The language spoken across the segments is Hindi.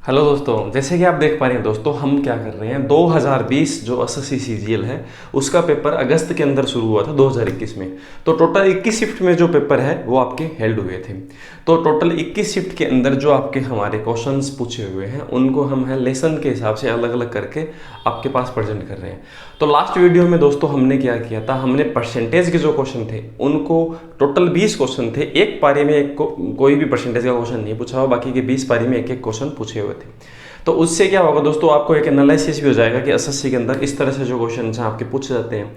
हेलो दोस्तों, जैसे कि आप देख पा रहे हैं दोस्तों, हम क्या कर रहे हैं 2020 जो एसएससी सीजीएल है उसका पेपर अगस्त के अंदर शुरू हुआ था 2021 में। तो टोटल 21 शिफ्ट में जो पेपर है वो आपके हेल्ड हुए थे। तो टोटल 21 शिफ्ट के अंदर जो आपके हमारे क्वेश्चंस पूछे हुए हैं उनको हम है लेसन के हिसाब से अलग अलग करके आपके पास प्रेजेंट कर रहे हैं। तो लास्ट वीडियो में दोस्तों हमने क्या किया था, हमने परसेंटेज के जो क्वेश्चन थे उनको टोटल 20 क्वेश्चन थे, एक पारी में कोई भी परसेंटेज का क्वेश्चन नहीं पूछा हुआ, बाकी के 20 पारी में एक एक क्वेश्चन पूछे हुए थे। तो उससे क्या होगा दोस्तों, आपको एक एनालिसिस भी हो जाएगा कि एसएससी के अंदर इस तरह से जो क्वेश्चन हैं आपके पूछे जाते हैं।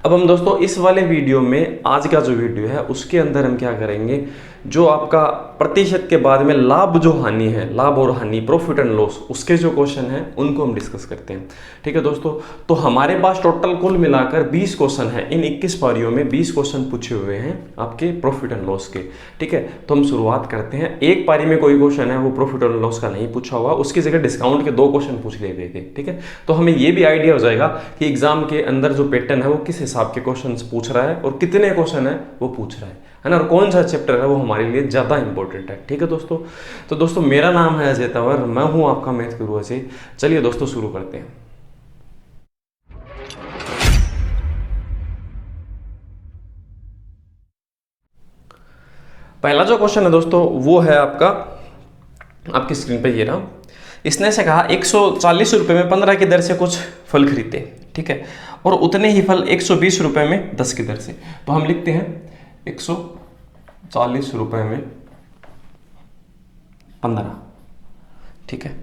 अब हम दोस्तों इस वाले वीडियो में, आज का जो वीडियो है उसके अंदर हम क्या करेंगे, जो आपका प्रतिशत के बाद में लाभ जो हानि है, लाभ और हानि, प्रॉफिट एंड लॉस, उसके जो क्वेश्चन हैं उनको हम डिस्कस करते हैं। ठीक है दोस्तों, तो हमारे पास टोटल कुल मिलाकर 20 क्वेश्चन है। इन 21 पारियों में 20 क्वेश्चन पूछे हुए हैं आपके प्रॉफिट एंड लॉस के। ठीक है, तो हम शुरुआत करते हैं। एक पारी में कोई क्वेश्चन है वो प्रॉफिट एंड लॉस का नहीं पूछा हुआ, उसकी जगह डिस्काउंट के 2 क्वेश्चन पूछ लिए गए थे। ठीक है, तो हमें ये भी आइडिया हो जाएगा कि एग्जाम के अंदर जो पैटर्न है वो किस हिसाब के क्वेश्चन पूछ रहा है और कितने क्वेश्चन है वो पूछ रहा है ना, और कौन सा चैप्टर है वो हमारे लिए ज़्यादा इंपॉर्टेंट है। ठीक है दोस्तों, तो दोस्तों मेरा नाम है अजय तंवर, मैं हूं आपका मैथ गुरु अजय। चलिए दोस्तों शुरू करते हैं। पहला जो क्वेश्चन है दोस्तों वो है आपका, आपकी स्क्रीन पे ये रहा। इसने से कहा 140 रुपये में 15 की दर से कुछ फल खरीदे। ठीक है, और उतने ही फल 120 रुपये में 10 की दर से। तो हम लिखते हैं 140 रुपये में 15, ठीक है,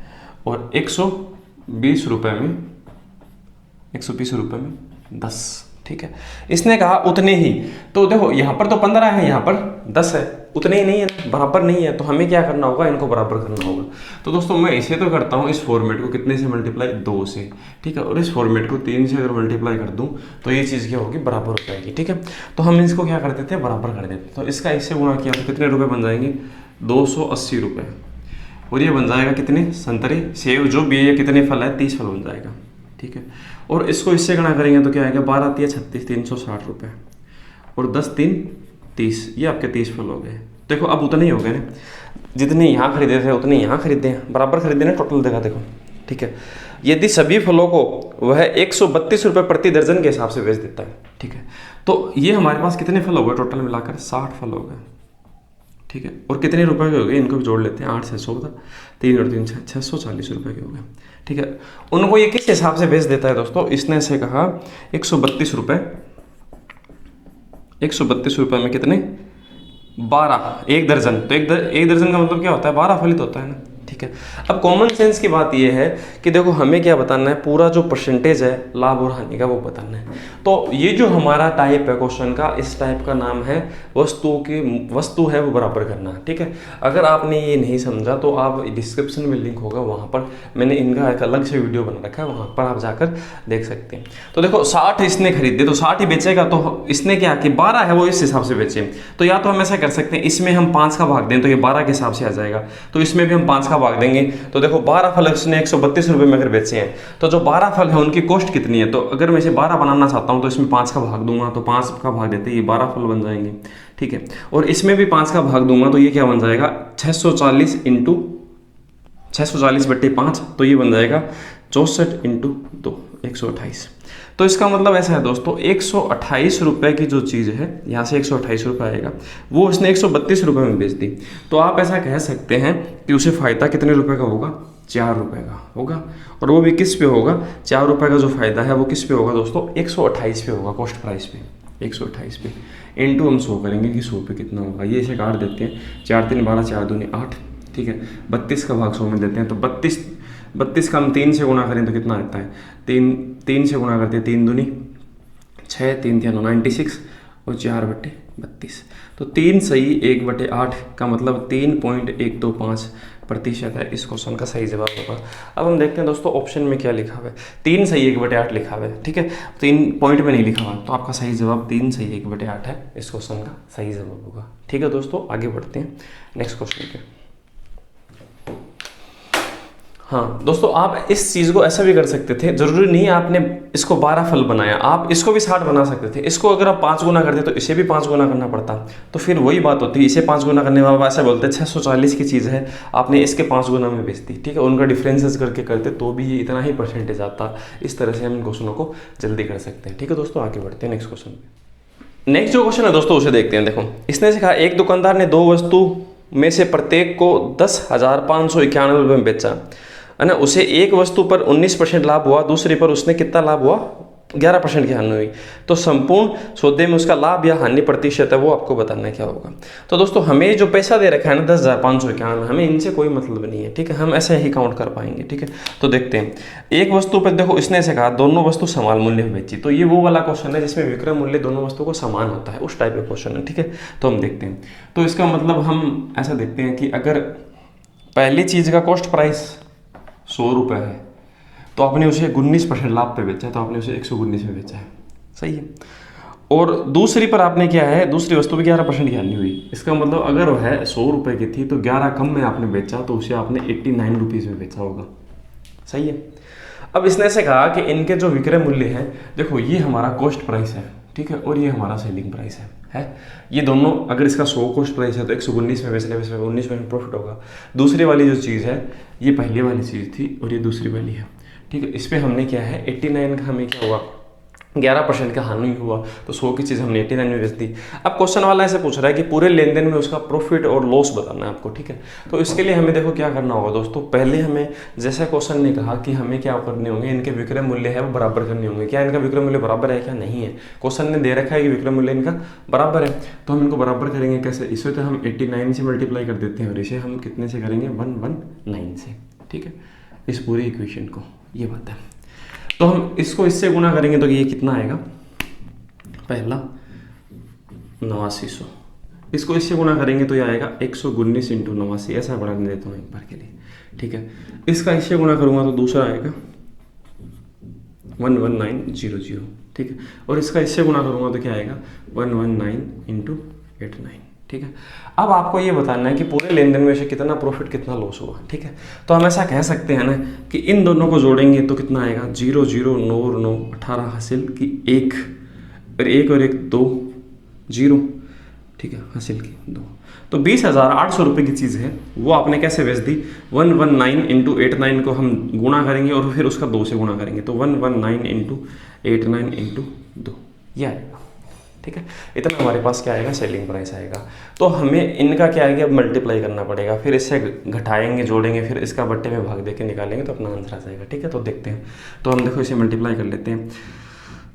और 120 रुपये में 10। ठीक है, इसने कहा उतने ही। तो देखो यहाँ पर तो 15 है, यहाँ पर 10 है, उतने ही नहीं है, बराबर नहीं है। तो हमें क्या करना होगा, इनको बराबर करना होगा। तो दोस्तों मैं इसे तो करता हूँ, इस फॉर्मेट को कितने से मल्टीप्लाई, 2 से। ठीक है, और इस फॉर्मेट को 3 से अगर मल्टीप्लाई कर दूँ तो ये चीज़ क्या होगी, बराबर हो जाएगी। ठीक है, तो हम इसको क्या कर देते हैं, बराबर कर देते हैं। तो इसका इससे गुणा किया तो कितने रुपये बन जाएंगे, 280 रुपये। और ये बन जाएगा कितने, संतरे, सेब जो भी है, कितने फल है, 30 फल बन जाएगा। ठीक है, और इसको इससे गणा करेंगे तो क्या आएगा, 12 या 36, 360 रुपये, और 10 3 30, ये आपके 30 फल हो गए। देखो अब उतने ही हो गए ना, जितने यहाँ खरीदे थे उतने यहाँ खरीदे हैं, बराबर खरीदे ना टोटल देखा देखो। ठीक है, यदि सभी फलों को वह 132 रुपये प्रति दर्जन के हिसाब से बेच देता है। ठीक है, तो ये हमारे पास कितने फल हो गए, टोटल मिलाकर 60 फल हो गए। ठीक है, और कितने रुपए के हो गए, इनको भी जोड़ लेते हैं, 8 से 14, 3 और 3 640 रुपये के हो गए। ठीक है, उनको ये किस हिसाब से बेच देता है दोस्तों, इसने से कहा 132 रुपये, 132 रुपये में कितने, 12, एक दर्जन। तो एक दर्जन का मतलब क्या होता है, 12 फल ही तो होता है ना। ठीक है, अब कॉमन सेंस की बात यह है कि देखो हमें क्या बताना है, पूरा जो परसेंटेज है लाभ और हानि का वो बताना है। तो ये जो हमारा टाइप है क्वेश्चन का, इस टाइप का नाम है वस्तु है वो बराबर करना। ठीक है, अगर आपने ये नहीं समझा तो आप डिस्क्रिप्शन में लिंक होगा, वहाँ पर मैंने इनका एक अलग से वीडियो बना रखा है, वहाँ पर आप जाकर देख सकते हैं। तो देखो 60 इसने खरीदे तो 60 ही बेचेगा, तो इसने क्या कि 12 है वो इस हिसाब से बेचे। तो या तो हम ऐसा कर सकते हैं, इसमें हम 5 का भाग दें तो ये 12 के हिसाब से आ जाएगा, तो इसमें भी हम 5 का भाग देंगे। तो देखो 12 फल उसने 132 रुपये में अगर बेचे हैं, तो जो 12 फल है उनकी कॉस्ट कितनी है। तो अगर मैं इसे 12 बनाना चाहता हूं तो इसमें 5 का भाग दूंगा, तो 5 का भाग देते ये 12 फल बन जाएंगे। ठीक है, और इसमें भी 5 का भाग दूंगा तो ये क्या बन जाएगा, 640 इंटू 640 बट्टे 5, तो ये बन जाएगा 64 इंटू 2, 128। तो इसका मतलब ऐसा है दोस्तों, 128 रुपये की जो चीज़ है, यहाँ से 128 रुपये आएगा, वो उसने 132 रुपये में बेच दी। तो आप ऐसा कह सकते हैं कि उसे फ़ायदा कितने रुपए का होगा, 4 रुपये का होगा। और वो भी किस पे होगा, 4 रुपये का जो फ़ायदा है वो किस पे होगा दोस्तों, 128 पे होगा, कॉस्ट प्राइस पे 128 पे। इंटू हम 100 करेंगे कि 100 पे कितना होगा, ये इसे काट देते हैं, 4 3 12, 4 दूनी 8। ठीक है, 32 का भाग 100 में देते हैं, तो 32 का हम 3 से गुणा करें तो कितना आता है, 3 से गुणा करते हैं, 3 दूनी 6, 3 3 96, और 4/32। तो 3 सही 1/8 का मतलब 3.125% है इस क्वेश्चन का सही जवाब होगा। अब हम देखते हैं दोस्तों ऑप्शन में क्या लिखा हुआ है, 3 सही 1/8 लिखा हुआ है। ठीक है, 3 पॉइंट में नहीं लिखा हुआ, तो आपका सही जवाब 3 सही 1/8 है, इस क्वेश्चन का सही जवाब होगा। ठीक है दोस्तों, आगे बढ़ते हैं नेक्स्ट क्वेश्चन पे। हाँ दोस्तों, आप इस चीज़ को ऐसा भी कर सकते थे, जरूरी नहीं है आपने इसको 12 फल बनाया, आप इसको भी 60 बना सकते थे। इसको अगर आप 5 गुना करते तो इसे भी 5 गुना करना पड़ता, तो फिर वही बात होती है, इसे 5 गुना करने वाला ऐसा बोलते हैं 640 की चीज़ है, आपने इसके 5 गुना में बेच दी, ठीक है। उनका डिफरेंसेस करके करते तो भी ये इतना ही परसेंटेज आता। इस तरह से हम इन क्वेश्चनों को जल्दी कर सकते हैं, ठीक है दोस्तों। आगे बढ़ते हैं नेक्स्ट क्वेश्चन। नेक्स्ट जो क्वेश्चन है दोस्तों उसे देखते हैं। देखो इसने से कहा, एक दुकानदार ने 2 वस्तु में से प्रत्येक को 10,591 रुपये में बेचा, है ना। उसे एक वस्तु पर 19% लाभ हुआ, दूसरी पर उसने कितना लाभ हुआ, 11% की हानि हुई। तो संपूर्ण सौदे में उसका लाभ या हानि प्रतिशत है वो आपको बताना है क्या होगा। तो दोस्तों हमें जो पैसा दे रखा है ना 10,591, हमें इनसे कोई मतलब नहीं है, ठीक है। हम ऐसे ही काउंट कर पाएंगे, ठीक है। तो देखते हैं, एक वस्तु पर देखो इसने ऐसे कहा दोनों वस्तु समान मूल्य में बेची, तो ये वो वाला क्वेश्चन है जिसमें विक्रय मूल्य दोनों वस्तु को समान होता है, उस टाइप का क्वेश्चन है, ठीक है। तो हम देखते हैं, तो इसका मतलब हम ऐसा देखते हैं कि अगर पहली चीज़ का कॉस्ट प्राइस 100 रुपये है, तो आपने उसे 19% लाभ पे बेचा है, तो आपने उसे 119 में बेचा है, सही है। और दूसरी पर आपने क्या है, दूसरी वस्तु पे 11% की हानि हुई। इसका मतलब अगर वह 100 रुपये की थी तो 11 कम में आपने बेचा, तो उसे आपने 89 रुपीज़ में बेचा होगा, सही है। अब इसने ऐसे कहा कि इनके जो विक्रय मूल्य है, देखो ये हमारा कॉस्ट प्राइस है, ठीक है, और ये हमारा सेलिंग प्राइस है। ये दोनों अगर इसका 100 कॉस्ट प्राइस है तो 119 में बेचने में 19% प्रॉफिट होगा। दूसरी वाली जो चीज़ है ये पहली वाली चीज़ थी और ये दूसरी वाली है, ठीक है। इस पर हमने क्या है 89 का हमें क्या हुआ 11% का हानि हुआ, तो 100 की चीज़ हमने 89 में बेच दी। अब क्वेश्चन वाला ऐसे पूछ रहा है कि पूरे लेन देन में उसका प्रॉफिट और लॉस बताना है आपको, ठीक है। तो इसके लिए हमें देखो क्या करना होगा दोस्तों, पहले हमें जैसा क्वेश्चन ने कहा कि हमें क्या करने होंगे, इनके विक्रय मूल्य है वो बराबर करने होंगे। क्या इनका विक्रय मूल्य बराबर है क्या, नहीं है। क्वेश्चन ने दे रखा है कि विक्रय मूल्य इनका बराबर है, तो हम इनको बराबर करेंगे कैसे, इसे तो हम 89 से मल्टीप्लाई कर देते हैं और इसे हम कितने से करेंगे 119 से, ठीक है, इस पूरी इक्वेशन को, ये बात है। तो हम इसको इससे गुना करेंगे तो ये कितना आएगा, पहला 8900, इसको इससे गुना करेंगे तो ये आएगा 119 इंटू 89, ऐसा बढ़ा देता हूँ एक बार के लिए, ठीक है। इसका इससे गुना करूँगा तो दूसरा आएगा 11900, ठीक है। और इसका इससे गुना करूँगा तो क्या आएगा 119 इंटू 89, ठीक है। अब आपको ये बताना है कि पूरे लेन देन में से कितना प्रॉफिट कितना लॉस हुआ, ठीक है। तो हम ऐसा कह सकते हैं ना कि इन दोनों को जोड़ेंगे तो कितना आएगा 0 0 9 9 18 हासिल की 1 और 1 2 0, ठीक है, हासिल की 2। तो 20,800 रुपये की चीज़ है वो आपने कैसे बेच दी, 119 इंटू 89 को हम गुणा करेंगे और फिर उसका 2 से गुणा करेंगे, तो 119 इंटू 89 इंटू 2 ये आएगा, ठीक है। इतना हमारे पास क्या आएगा सेलिंग प्राइस आएगा। तो हमें इनका क्या आएगा अब मल्टीप्लाई करना पड़ेगा, फिर इससे घटाएंगे जोड़ेंगे, फिर इसका बट्टे में भाग देके निकालेंगे तो अपना आंसर आ जाएगा, ठीक है। तो देखते हैं, तो हम देखो इसे मल्टीप्लाई कर लेते हैं,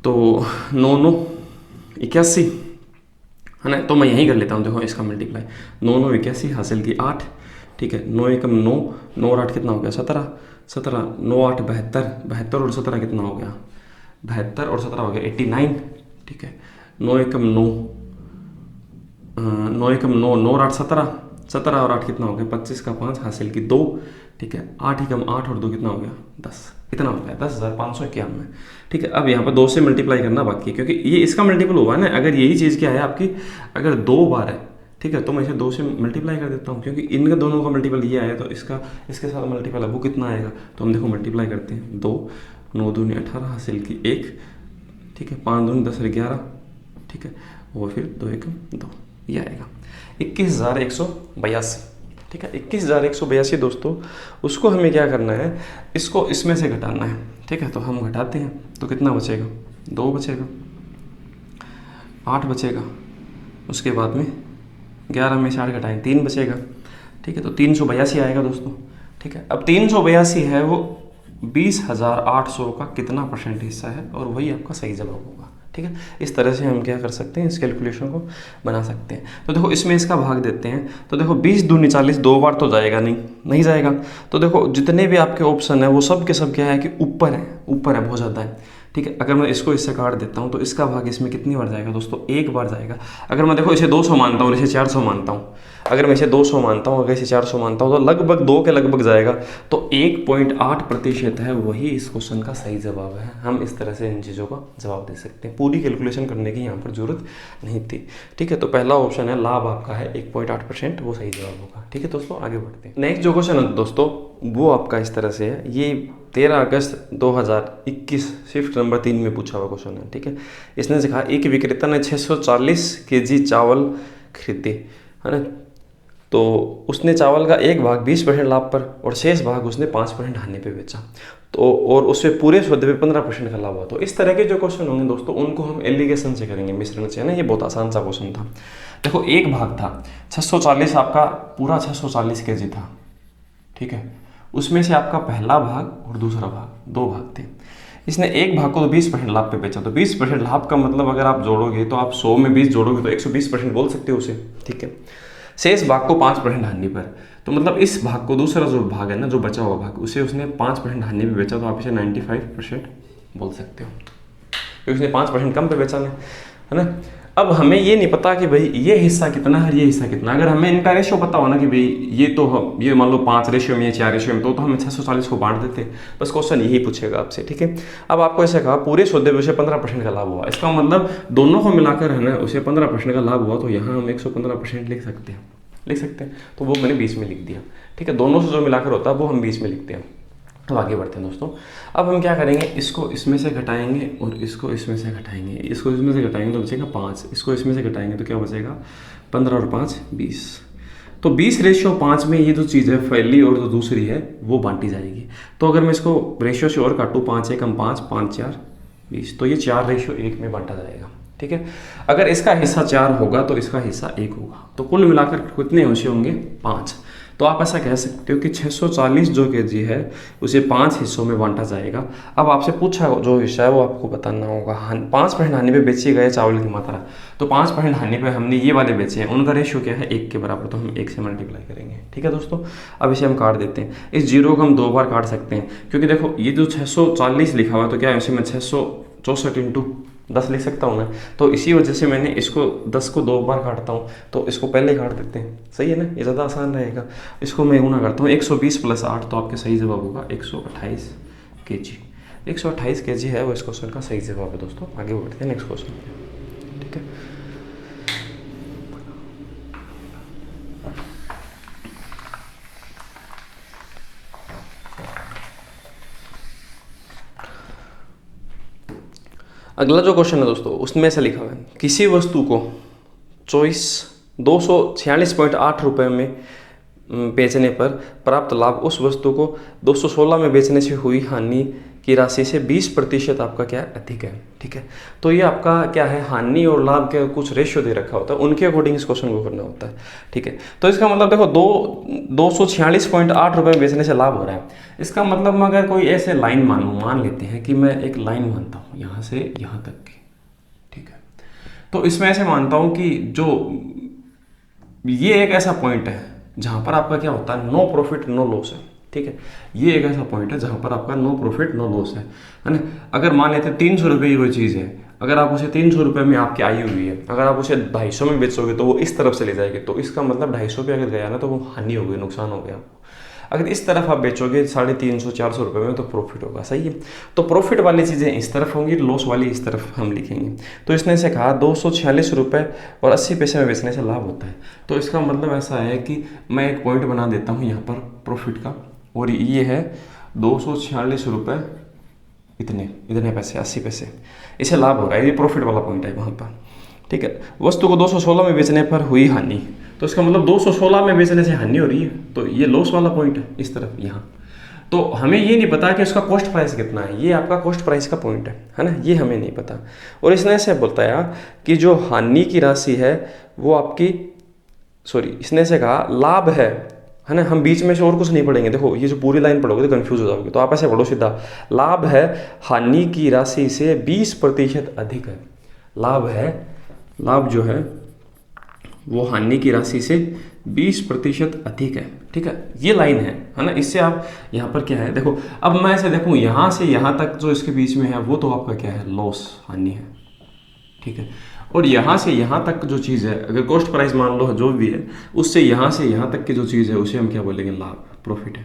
तो 9 9 81 है ना, तो मैं यहीं कर लेता हूँ, देखो इसका मल्टीप्लाई 9 9 81 हासिल की 8, ठीक है। 9 एकम 9 9 और 8 कितना हो गया 17 17 9 8 72 72 और 17 कितना हो गया 72 और 17 हो गया 89, ठीक है। 9 एकम 9 9 एकम 9 9 और 8 17 17 और 8 कितना हो गया 25 का 5 हासिल की 2, ठीक है। 8 एकम 8 और 2 कितना हो गया 10, इतना हो गया 10,591, ठीक है। अब यहाँ पर 2 से मल्टीप्लाई करना बाकी है क्योंकि ये इसका मल्टीपल हुआ है ना। अगर यही चीज़ क्या है आपकी अगर 2 बार है, ठीक है, तो मैं इसे 2 से मल्टीप्लाई कर देता हूँ क्योंकि इनका दोनों का मल्टीपल ये आया, तो इसका इसके साथ मल्टीपल है वो कितना आएगा, तो हम देखो मल्टीप्लाई करते हैं 2 9 दूनी 18 हासिल की 1, ठीक है। 5 दूनी 10 11, ठीक है, और फिर 2 एकम 2 ये आएगा 21,182, ठीक है। 21,182 दोस्तों, उसको हमें क्या करना है, इसको इसमें से घटाना है, ठीक है। तो हम घटाते हैं तो कितना बचेगा 2 बचेगा, 8 बचेगा, उसके बाद में 11 में से 8 घटाएं 3 बचेगा, ठीक है। तो 382 आएगा दोस्तों, ठीक है। अब 382 है वो 20,800 का कितना परसेंट हिस्सा है और वही आपका सही जवाब होगा, ठीक है। इस तरह से हम क्या कर सकते हैं, इस कैलकुलेशन को बना सकते हैं। तो देखो इसमें इसका भाग देते हैं, तो देखो 20 दूनी 40 2 बार तो जाएगा नहीं जाएगा। तो देखो जितने भी आपके ऑप्शन है वो सब के सब क्या है कि ऊपर है बहुत ज़्यादा है, ठीक है। अगर मैं इसको इससे काट देता हूँ तो इसका भाग इसमें कितनी बार जाएगा दोस्तों, 1 बार जाएगा। अगर मैं देखो इसे 200 मानता हूँ और इसे 400 मानता हूँ, अगर मैं इसे 200 मानता हूँ अगर इसे 400 मानता हूँ तो लगभग 2 के लगभग जाएगा, तो 1.8% है वही इस क्वेश्चन का सही जवाब है। हम इस तरह से इन चीज़ों का जवाब दे सकते हैं, पूरी कैलकुलेशन करने की यहाँ पर जरूरत नहीं थी, ठीक है। तो पहला ऑप्शन है लाभ आपका है 1.8%, वो सही जवाब होगा, ठीक है दोस्तों। आगे बढ़ते हैं, नेक्स्ट जो क्वेश्चन है दोस्तों वो आपका इस तरह से है, ये 13 अगस्त 2021 शिफ्ट नंबर 3 में पूछा हुआ क्वेश्चन है। ठीक है, इसने कहा एक विक्रेता ने 640 केजी चावल खरीदे, है ना, तो उसने चावल का एक भाग 20% लाभ पर और शेष भाग उसने 5% हानि पे बेचा, तो और उससे पूरे सौदे पे 15% का लाभ हुआ। तो इस तरह के जो क्वेश्चन होंगे दोस्तों, उनको हम एलिगेशन से करेंगे, मिश्रण से, है ना। ये बहुत आसान सा क्वेश्चन था। देखो एक भाग था 640, आपका पूरा 640 केजी था, ठीक है, उसमें से आपका पहला भाग और दूसरा भाग, 2 भाग थे। इसने एक भाग को तो 20% लाभ पे बेचा, तो 20% लाभ का मतलब अगर आप जोड़ोगे तो आप 100 में 20 जोड़ोगे तो 120% बोल सकते हो उसे, ठीक है। शेष भाग को 5% हानि पर, तो मतलब इस भाग को, दूसरा जो भाग है ना, जो बचा हुआ भाग, उसे उसने 5% हानि पे बेचा, तो आप इसे 95% बोल सकते हो, क्योंकि उसने 5% कम पे बेचा है ना। अब हमें ये नहीं पता कि भाई ये हिस्सा कितना है, ये हिस्सा कितना। अगर हमें इनका रेशियो पता हो ना कि भाई ये तो ये मान लो 5 रेशियो में, ये 4 रेशियो में, तो हम 640 को बांट देते। बस क्वेश्चन यही पूछेगा आपसे, ठीक है। अब आपको ऐसे कहा पूरे सौदे पे उसे 15% का लाभ हुआ, इसका मतलब दोनों को मिलाकर है ना उसे 15% का लाभ हुआ, तो यहाँ हम 115% लिख सकते हैं, तो वो मैंने 20 में लिख दिया, ठीक है। दोनों से जो मिलाकर होता है वो हम 20 में लिखते हैं। अब आगे बढ़ते हैं दोस्तों। अब हम क्या करेंगे, इसको इसमें से घटाएंगे और इसको इसमें से घटाएंगे, इसको इसमें से घटाएंगे तो बचेगा 5, इसको इसमें से घटाएंगे तो क्या बचेगा 15 और 5 20। तो 20:5 में ये जो चीज़ है पहली और जो दूसरी है वो बांटी जाएगी। तो अगर मैं इसको रेशियो से और काटूँ, 5 1 5, 5 4 20, तो ये 4:1 में बांटा जाएगा, ठीक है। अगर इसका हिस्सा 4 होगा तो इसका हिस्सा 1 होगा, तो कुल मिलाकर कितने हिस्से होंगे 5। तो आप ऐसा कह सकते हो कि 640 जो केजी है उसे 5 हिस्सों में बांटा जाएगा। अब आपसे पूछा जो हिस्सा है वो आपको बताना होगा। 5% हानि पे बेचे गए चावल की मात्रा, तो 5% हानि पे हमने ये वाले बेचे हैं, उनका रेशियो क्या है 1 के बराबर, तो हम 1 से मल्टीप्लाई करेंगे, ठीक है दोस्तों। अब इसे हम काट देते हैं, इस जीरो को हम 2 बार काट सकते हैं, क्योंकि देखो ये जो 640 लिखा हुआ है तो क्या है, इसे मैं 664 इंटू 10 लिख सकता हूँ ना, तो इसी वजह से मैंने इसको 10 को 2 बार काटता हूँ, तो इसको पहले काट देते हैं, सही है ना, ये ज़्यादा आसान रहेगा। इसको मैं गुना करता हूँ, 120 + 8, तो आपके सही जवाब होगा 128 केजी। 128 केजी है वो इस क्वेश्चन का सही जवाब है दोस्तों। आगे बढ़ते हैं नेक्स्ट क्वेश्चन, ठीक है। अगला जो क्वेश्चन है दोस्तों उसमें से लिखा हुआ है, किसी वस्तु को 246.8 रुपये में बेचने पर प्राप्त लाभ उस वस्तु को 216 में बेचने से हुई हानि की राशि से 20% आपका क्या है अधिक है, ठीक है। तो ये आपका क्या है, हानि और लाभ के कुछ रेशियो दे रखा होता है, उनके अकॉर्डिंग इस क्वेश्चन को करना होता है, ठीक है। तो इसका मतलब देखो 246.8 रुपये में बेचने से लाभ हो रहा है, इसका मतलब मैं अगर कोई ऐसे लाइन मान लेते हैं कि मैं एक लाइन मानता हूँ यहाँ से यहाँ तक की, ठीक है। तो इसमें ऐसे मानता हूँ कि जो ये एक ऐसा पॉइंट है जहाँ पर आपका क्या होता है, नो प्रॉफिट नो लॉस है, ठीक है। ये एक ऐसा पॉइंट है जहाँ पर आपका नो प्रॉफिट नो लॉस है ना। अगर मान लेते हैं 300 रुपये की कोई चीज़ है, अगर आप उसे 300 रुपये में आपकी आई हुई है, अगर आप उसे 250 में बेचोगे तो वो इस तरफ से ले जाएगी, तो इसका मतलब 250 पे अगर गया ना तो वो हानि हो गई, नुकसान हो गया आपको। अगर इस तरफ आप बेचोगे 350 400 रुपये में तो प्रॉफिट होगा, सही है। तो प्रॉफिट वाली चीज़ें इस तरफ होंगी, लॉस वाली इस तरफ हम लिखेंगे। तो इसने से कहा 246 रुपये और 80 पैसे में बेचने से लाभ होता है, तो इसका मतलब ऐसा है कि मैं एक पॉइंट बना देता हूँ यहाँ पर प्रॉफिट का, और ये है 246 रुपये इतने पैसे 80 पैसे, इसे लाभ हो रहा है, ये प्रॉफिट वाला पॉइंट है वहाँ पर, ठीक है। वस्तु को 216 में बेचने पर हुई हानि, तो इसका मतलब 216 में बेचने से हानि हो रही है, तो ये लॉस वाला पॉइंट है इस तरफ यहाँ। तो हमें ये नहीं पता कि उसका कॉस्ट प्राइस कितना है, ये आपका कॉस्ट प्राइस का पॉइंट है ना, ये हमें नहीं पता। और इसने ऐसे बताया कि जो हानि की राशि है वो आपकी, इसने ऐसे कहा लाभ है ना। हम बीच में से और कुछ नहीं पढ़ेंगे, देखो ये जो पूरी लाइन पढ़ोगे तो कंफ्यूज हो जाओगे, तो आप ऐसे पढ़ो सीधा, लाभ है हानि की राशि से 20% अधिक है। लाभ जो है वो हानि की राशि से 20% अधिक है, ठीक है। ये लाइन है ना। इससे आप यहाँ पर क्या है, देखो अब मैं ऐसे देखूँ यहाँ से यहाँ तक जो इसके बीच में है वो तो आपका क्या है, लॉस हानि है, ठीक है। और यहाँ से यहाँ तक जो चीज़ है, अगर कॉस्ट प्राइस मान लो जो भी है, उससे यहाँ से यहाँ तक की जो चीज़ है उसे हम क्या बोलेंगे, लाभ, प्रॉफिट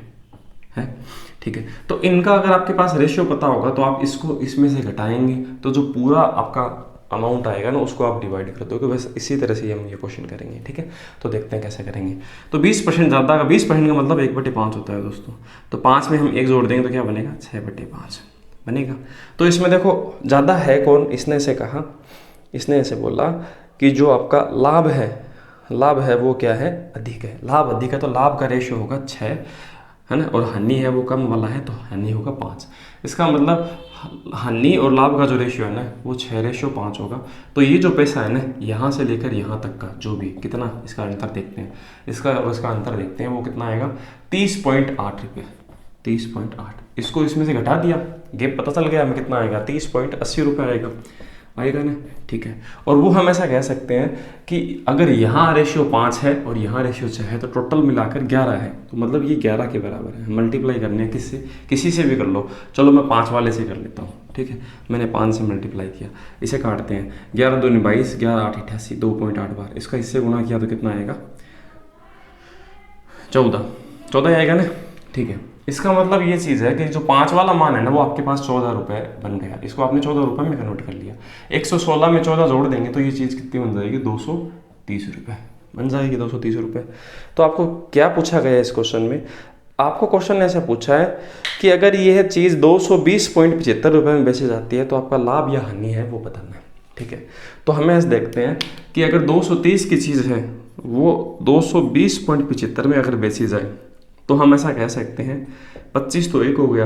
है, ठीक है। तो इनका अगर आपके पास रेशियो पता होगा तो आप इसको इसमें से घटाएंगे, तो जो पूरा आपका अमाउंट आएगा ना उसको आप डिवाइड कर दोगे। बस इसी तरह से हम ये क्वेश्चन करेंगे, ठीक है। तो देखते हैं कैसे करेंगे। तो 20% ज़्यादा का 20% का मतलब 1/5 होता है दोस्तों। तो 5 में हम 1 जोड़ देंगे तो क्या बनेगा, 6/5 बनेगा। तो इसमें देखो ज़्यादा है कौन, इसने ऐसे कहा, इसने ऐसे बोला कि जो आपका लाभ है वो क्या है, अधिक है। लाभ अधिक है तो लाभ का रेशियो होगा 6, है ना, और हानि है वो कम वाला है तो हानि होगा 5। इसका मतलब हानि और लाभ का जो रेशियो है ना वो 6/5 होगा। तो ये जो पैसा है ना यहाँ से लेकर यहाँ तक का जो भी कितना, इसका अंतर देखते हैं, इसका और इसका अंतर देखते हैं, वो कितना आएगा 30.8 रुपये, 30.8। इसको इसमें से घटा दिया, गैप पता चल गया हमें कितना आएगा, 30.80 रुपये आएगा ना, ठीक है। और वो हम ऐसा कह सकते हैं कि अगर यहाँ रेशियो 5 है और यहाँ रेशियो 6 है तो टोटल मिलाकर 11 है, तो मतलब ये 11 के बराबर है। मल्टीप्लाई करने किससे, किसी से भी कर लो, चलो मैं 5 वाले से कर लेता हूँ, ठीक है। मैंने 5 से मल्टीप्लाई किया, इसे काटते हैं, 11 दूनी 22, 11 8 88, 2.8 बार, इसका इससे गुणा किया तो कितना आएगा 14 आएगा ना, ठीक है। इसका मतलब ये चीज़ है कि जो 5 वाला मान है ना वो आपके पास 14 रुपये बन गया, इसको आपने 14 रुपये में कन्वर्ट कर लिया। 116 में 14 जोड़ देंगे तो ये चीज़ कितनी बन जाएगी, 230 रुपये बन जाएगी, 230 रुपये। तो आपको क्या पूछा गया है इस क्वेश्चन में, आपको क्वेश्चन ऐसा पूछा है कि अगर यह चीज़ 220.75 रुपये में बेची जाती है तो आपका लाभ या हानि है वो बताना है, ठीक है। तो हमें ऐसे देखते हैं कि अगर 230 की चीज़ है वो 220.75 में अगर बेची जाए तो हम ऐसा कह सकते हैं 25 तो 1 हो गया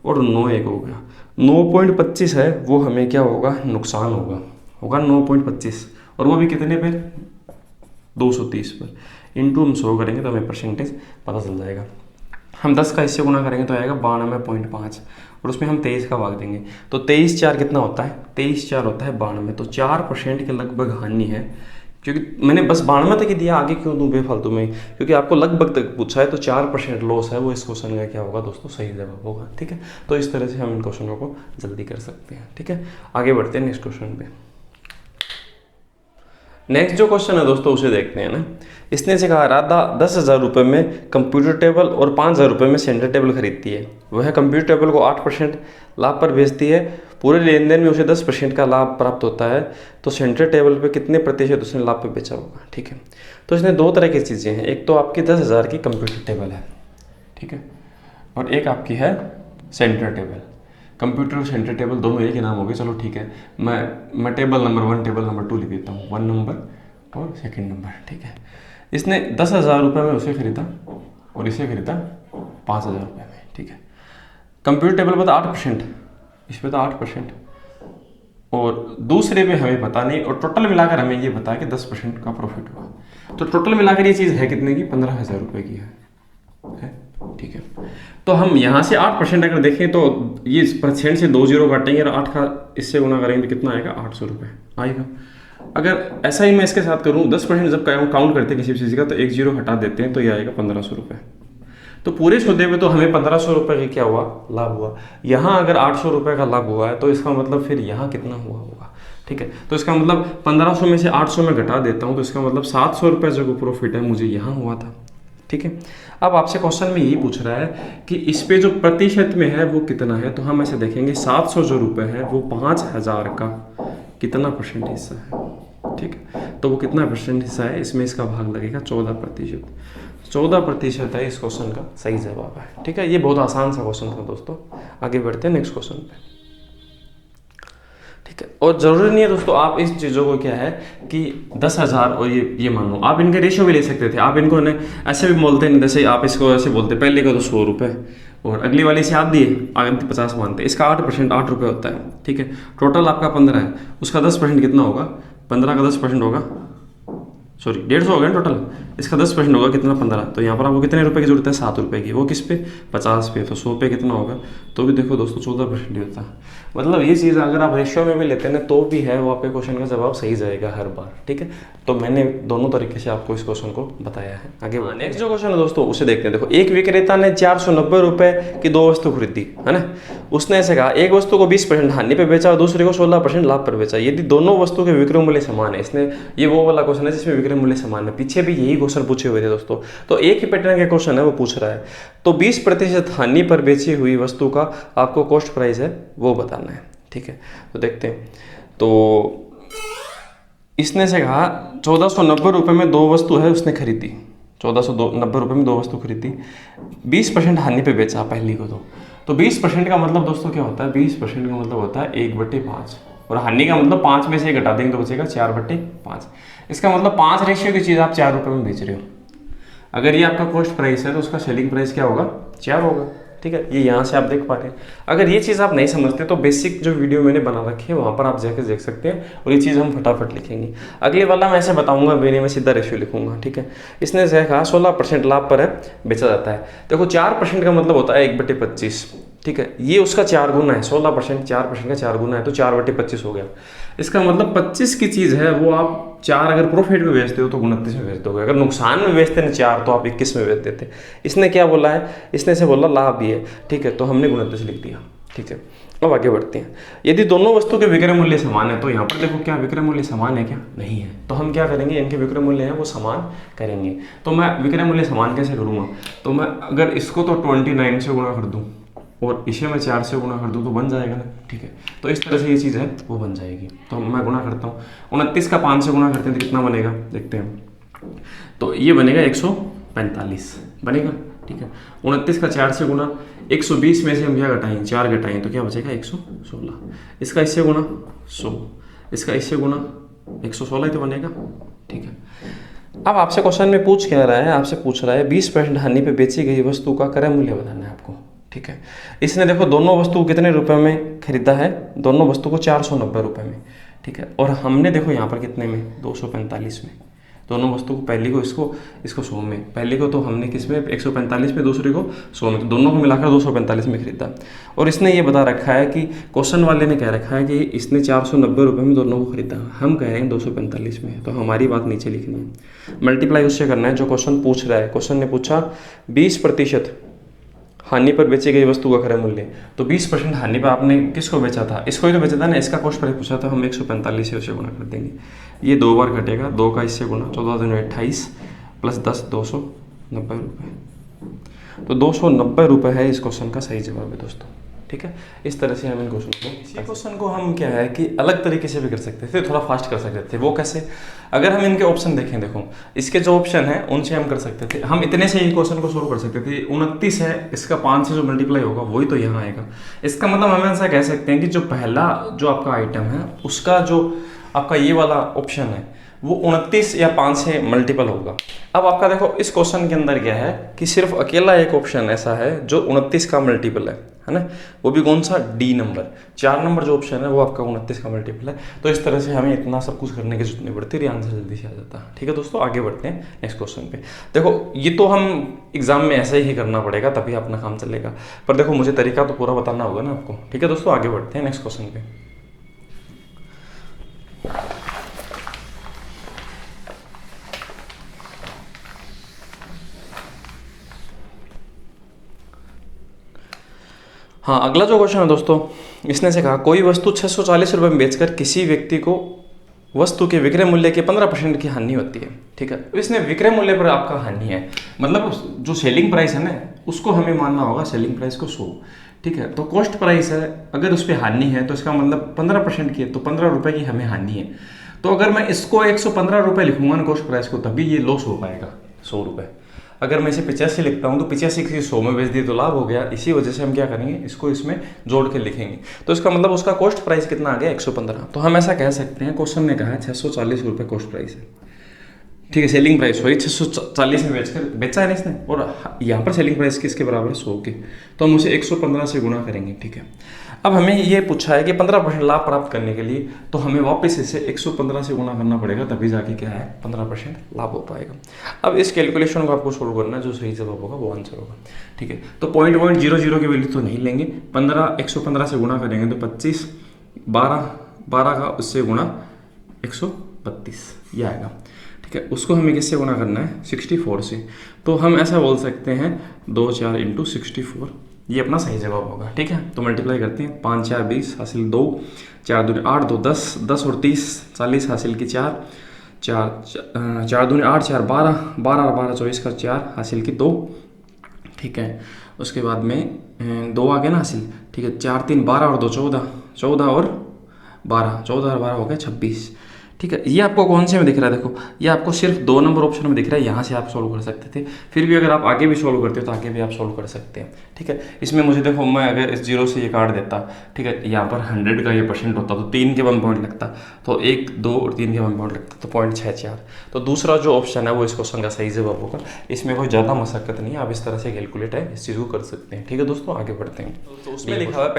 और 9 1 हो गया, 9.25 है वो हमें क्या होगा, नुकसान होगा 9.25, और वो भी कितने पे, 230 पर, इंटू हम 100 करेंगे तो हमें परसेंटेज पता चल जाएगा। हम 10 का इससे गुना करेंगे तो आएगा 92.5, और उसमें हम 23 का भाग देंगे तो 23 4 कितना होता है, 23 4 होता है 92। तो 4% के लगभग हानि है, क्योंकि मैंने बस 92 तक ही दिया, आगे क्यों दूँ बेफालतू में, क्योंकि आपको लगभग तक पूछा है तो 4% लॉस है वो इस क्वेश्चन का क्या होगा दोस्तों, सही जवाब होगा, ठीक है। तो इस तरह से हम इन क्वेश्चनों को जल्दी कर सकते हैं, ठीक है। आगे बढ़ते हैं नेक्स्ट क्वेश्चन पे। नेक्स्ट जो क्वेश्चन है दोस्तों उसे देखते हैं ना। इसने से कहा राधा 10,000 रुपये में कंप्यूटर टेबल और 5,000 रुपये में सेंटर टेबल खरीदती है। वह कंप्यूटर टेबल को 8% लाभ पर बेचती है, पूरे लेन देन में उसे 10% का लाभ प्राप्त होता है, तो सेंटर टेबल पे कितने प्रतिशत उसने लाभ पे बेचा होगा, ठीक है। तो इसमें दो तरह की चीज़ें हैं, एक तो आपकी 10,000 की कंप्यूटर टेबल है, ठीक है, और एक आपकी है सेंटर टेबल। कंप्यूटर और सेंटर टेबल दोनों एक ही नाम हो गए, चलो ठीक है, मैं टेबल नंबर 1 टेबल नंबर 2 लिख देता हूँ, 1 नंबर और सेकंड नंबर, ठीक है। इसने 10,000 रुपये में उसे खरीदा और इसे खरीदा 5,000 रुपये में, ठीक है। कंप्यूटर टेबल पर 8%, इस पर तो 8%, और दूसरे पे हमें पता नहीं, और टोटल मिलाकर हमें ये पता है कि 10% का प्रॉफिट हुआ। तो टोटल मिलाकर ये चीज़ है कितने की, 15,000 रुपये की है, ठीक है। तो हम यहाँ से 8% अगर देखें तो ये परसेंट से 2 जीरो काटेंगे और 8 का इससे गुना करेंगे तो कितना आएगा, 800 रुपये आएगा। अगर ऐसा ही मैं इसके साथ करूँ 10% जब काउंट करते हैं किसी भी चीज़ का तो 1 जीरो हटा देते हैं तो ये आएगा 1500 रुपये। तो पूरे सौदे में तो हमें 1500 रुपये का क्या हुआ, लाभ हुआ। यहाँ अगर 800 रुपये का लाभ हुआ है तो इसका मतलब फिर यहाँ कितना हुआ होगा, ठीक है। तो इसका मतलब 1500 में से 800 में घटा देता हूँ तो इसका मतलब 700 रुपये जो प्रॉफिट है मुझे यहाँ हुआ था, ठीक है। अब आपसे क्वेश्चन में यही पूछ रहा है कि इस पे जो प्रतिशत में है वो कितना है, तो हम ऐसे देखेंगे 700 जो रुपये है वो 5,000 का कितना परसेंट हिस्सा है, ठीक है। तो वो कितना परसेंट हिस्सा है, इसमें इसका भाग लगेगा 14%। 14% है इस क्वेश्चन का सही जवाब है, ठीक है। ये बहुत आसान सा क्वेश्चन था दोस्तों। आगे बढ़ते हैं नेक्स्ट क्वेश्चन पे, ठीक है। और ज़रूरी नहीं है दोस्तों आप इस चीज़ों को क्या है कि 10,000 और ये मान लो, आप इनके रेशियो भी ले सकते थे। आप इनको ने ऐसे भी बोलते हैं, जैसे आप इसको ऐसे बोलते, पहले का तो 100 रुपये और अगली वाली से आप दिए, आगे 50 मानते, इसका 8% 8 रुपये होता है, ठीक है। टोटल आपका 15 है, उसका 10% कितना होगा, 15 का 10% होगा, सॉरी 150 हो गया टोटल, इसका 10% होगा कितना, 15। तो यहाँ पर आपको कितने रुपए की जरूरत है, 7 रुपये की। वो किस पे, 50 पे। तो 100 पे कितना होगा, तो भी देखो दोस्तों 14% ही होता है। मतलब ये चीज़ अगर आप रेशियो में भी लेते हैं ना तो भी है वो आपके क्वेश्चन का जवाब सही जाएगा हर बार, ठीक है। तो मैंने दोनों तरीके से आपको इस क्वेश्चन को बताया है। आगे नेक्स्ट जो क्वेश्चन है दोस्तों उसे देखते हैं। देखो, एक विक्रेता ने 490 रुपये की 2 वस्तु खरीदी, है ना। उसने ऐसे कहा एक वस्तु को 20% हानि पे बेचा और दूसरे को 16% लाभ पर बेचा। यदि दोनों वस्तु के विक्रय मूल्य समान है, इसने ये वो वाला क्वेश्चन है जिसमें विक्रय मूल्य समान है। पीछे भी यही क्वेश्चन पूछे हुए थे दोस्तों, तो एक ही पैटर्न के क्वेश्चन है वो पूछ रहा है। तो 20% हानि पर बेची हुई वस्तु का आपको कॉस्ट प्राइस है वो बताना है, ठीक है। तो देखते हैं। तो इसने से कहा 1490 रुपये में दो वस्तु है उसने खरीदी, 1490 रुपये में दो वस्तु खरीदी, 20% हानि पे बेचा पहली को। तो 20% का मतलब दोस्तों क्या होता है, 20% का मतलब होता है 1/5, और हानि का मतलब 5 में से घटा देंगे तो बचेगा 4/5। इसका मतलब 5 रेशियो की चीज़ आप 4 रुपये में बेच रहे हो। अगर ये आपका कॉस्ट प्राइस है तो उसका सेलिंग प्राइस क्या होगा, 4 होगा। ठीक है, ये यहाँ से आप देख पा रहे हैं। अगर ये चीज़ आप नहीं समझते तो बेसिक जो वीडियो मैंने बना रखी है वहाँ पर आप जाकर देख सकते हैं, और ये चीज़ हम फटाफट लिखेंगे। अगले वाला मैं ऐसे बताऊंगा, मेरे में सीधा रेशियो लिखूंगा। ठीक है, इसने से कहा 16% लाभ पर है बेचा जाता है। देखो 4% का मतलब होता है 1/25। ठीक है, ये उसका 4 गुना है, 16% 4% का 4 गुना है तो 4/25 हो गया। इसका मतलब 25 की चीज़ है वो आप 4 अगर प्रॉफिट में बेचते हो तो 29 में बेच दोगे, अगर नुकसान में बेचते हैं 4 तो आप 21 में बेच देते। इसने क्या बोला है, इसने से बोला लाभ भी है। ठीक है, तो हमने 29 लिख दिया। ठीक है, अब आगे बढ़ते हैं। यदि दोनों वस्तु के विक्रय मूल्य समान है तो यहाँ पर देखो क्या विक्रय मूल्य समान है क्या, नहीं है। तो हम क्या करेंगे, इनके विक्रय मूल्य हैं वो समान करेंगे। तो मैं विक्रय मूल्य समान कैसे करूँगा, तो मैं अगर इसको तो 29 से गुणा कर दूँ और इसे मैं 4 से गुणा कर दूँ तो बन जाएगा ना। ठीक है, तो इस तरह से ये चीज़ है वो बन जाएगी। तो मैं गुणा करता हूँ, 29 का 5 से गुणा करते हैं तो कितना बनेगा देखते हैं। तो ये बनेगा 145 बनेगा। ठीक है, 29 का 4 से गुणा, 120 में से हम क्या घटाएं, 4 घटाएं तो क्या बचेगा 116। इसका इससे गुणा 100, इसका इससे गुणा 116 ही तो बनेगा। ठीक है, अब आपसे क्वेश्चन में पूछ क्या रहा है, आपसे पूछ रहा है 20% हानि पे बेची गई वस्तु का क्रय मूल्य बताना है आपको। ठीक है, इसने देखो दोनों वस्तु कितने रुपए में खरीदा है, दोनों वस्तु को 490 रुपये में। ठीक है, और हमने देखो यहाँ पर कितने में, 245 में। दोनों वस्तु को, पहली को इसको 100 में, पहली को तो हमने किस में 145 में, दूसरी को 100 में, तो दोनों को मिलाकर 245 में खरीदा। और इसने ये बता रखा है कि क्वेश्चन वाले ने कह रखा है कि इसने 490 रुपये में दोनों को खरीदा, हम कह रहे हैं 245 में, तो हमारी बात नीचे लिखनी है। मल्टीप्लाई उससे करना है जो क्वेश्चन पूछ रहा है। क्वेश्चन ने पूछा 20% हानि पर बेची गई वस्तु का क्रय मूल्य, तो 20% हानि पर आपने किसको बेचा था, इसको ही तो बेचा था ना, इसका कॉस्ट प्राइस पूछा था, हम 145 से उसे गुणा कर देंगे। ये 2 बार घटेगा, 2 का इससे गुणा, 14 दूनी 28 प्लस 10 290 रुपये। तो 290 रुपये है इस क्वेश्चन का सही जवाब है दोस्तों। ठीक है, इस तरह से हम इन क्वेश्चन को हम क्या है कि अलग तरीके से भी कर सकते थे, थोड़ा फास्ट कर सकते थे। वो कैसे, अगर हम इनके ऑप्शन देखें, देखो इसके जो ऑप्शन है उनसे हम कर सकते थे, हम इतने से ही क्वेश्चन को शुरू कर सकते थे। 29 है, इसका 5 से जो मल्टीप्लाई होगा वही तो यहाँ आएगा। इसका मतलब हम ऐसा कह सकते हैं कि जो पहला जो आपका आइटम है उसका जो आपका ये वाला ऑप्शन है वो 29 या 5 से मल्टीपल होगा। अब आपका देखो इस क्वेश्चन के अंदर क्या है कि सिर्फ अकेला एक ऑप्शन ऐसा है जो 29 का मल्टीपल है ना, वो भी कौन सा, डी नंबर। 4 नंबर जो ऑप्शन है वो आपका 29 का मल्टीपल है। तो इस तरह से हमें इतना सब कुछ करने की जरूरत नहीं पड़ती, ये आंसर जल्दी से आ जाता है। ठीक है दोस्तों, आगे बढ़ते हैं नेक्स्ट क्वेश्चन पे। देखो ये तो हम एग्जाम में ऐसे ही करना पड़ेगा तभी अपना काम चलेगा, पर देखो मुझे तरीका तो पूरा बताना होगा ना आपको। ठीक है दोस्तों, आगे बढ़ते हैं नेक्स्ट क्वेश्चन पे। हाँ, अगला जो क्वेश्चन है दोस्तों, इसने से कहा कोई वस्तु 640 रुपये में बेचकर किसी व्यक्ति को वस्तु के विक्रय मूल्य के 15% की हानि होती है। ठीक है, तो इसने विक्रय मूल्य पर आपका हानि है, मतलब जो सेलिंग प्राइस है ना उसको हमें मानना होगा सेलिंग प्राइस को 100। ठीक है, तो कॉस्ट प्राइस है, अगर उस पर हानि है तो इसका मतलब 15% की है, तो 15 रुपये की हमें हानि है। तो अगर मैं इसको 115 रुपये लिखूंगा ना कॉस्ट प्राइस को, तभी ये लॉस हो पाएगा 100 रुपये। अगर मैं इसे 85 लिखता हूँ तो 85 की 100 में बेच दी तो लाभ हो गया। इसी वजह से हम क्या करेंगे, इसको इसमें जोड़ के लिखेंगे। तो इसका मतलब उसका कॉस्ट प्राइस कितना आ गया, 115। तो हम ऐसा कह सकते हैं, क्वेश्चन ने कहा है 640 रुपये कॉस्ट प्राइस है। ठीक है, सेलिंग प्राइस वही 640 में बेचा है ना इसने, और यहाँ पर सेलिंग प्राइस किसके बराबर है, 100 के। तो हम उसे 115 से गुणा करेंगे। ठीक है, अब हमें ये पूछा है कि 15% लाभ प्राप्त करने के लिए, तो हमें वापस इसे 115 से गुणा करना पड़ेगा, तभी जाके क्या है 15% लाभ हो पाएगा। अब इस कैलकुलेशन को आपको सोल्व करना है, जो सही जवाब होगा वो आंसर होगा। ठीक है, तो 0.00 की वैल्यू तो नहीं लेंगे, 115 से गुणा करेंगे तो 25, 12 का उससे गुणा 132 ये आएगा। ठीक है, उसको हमें किससे गुणा करना है, 64 से। तो हम ऐसा बोल सकते हैं 2 4 × 64, ये अपना सही जवाब होगा। ठीक है, तो मल्टीप्लाई करते हैं, 5 4 20 हासिल 2, 4 दूनी 8 2 10, 10 और 30 40 हासिल की 4 दूनी 8 4 12, 12 और 12 24 का 4 हासिल की 2। ठीक है, उसके बाद में 2 आ गया ना हासिल। ठीक है, 4 3 12 और 2 14, 14 और 12, 14 और 12 हो गया 26। ठीक है, ये आपको कौन से में दिख रहा है, देखो ये आपको सिर्फ 2 नंबर ऑप्शन में दिख रहा है, यहाँ से आप सोल्व कर सकते थे। फिर भी अगर आप आगे भी सोल्व करते हो तो आगे भी आप सोल्व कर सकते हैं। ठीक है, इसमें मुझे देखो, मैं अगर इस 0 से ये काट देता, ठीक है, यहाँ पर 100 का ये परसेंट होता तो 3 के 1 पॉइंट लगता, तो 1, 2 और 3 के 1 पॉइंट लगता, तो 0.64। तो दूसरा जो ऑप्शन है वो इस क्वेश्चन का सही जवाब होगा। इसमें कोई ज़्यादा मशक्कत नहीं है, आप इस तरह से कैलकुलेट है इस चीज़ को कर सकते हैं। ठीक है दोस्तों, आगे बढ़ते हैं। तो उसमें लिखा हुआ है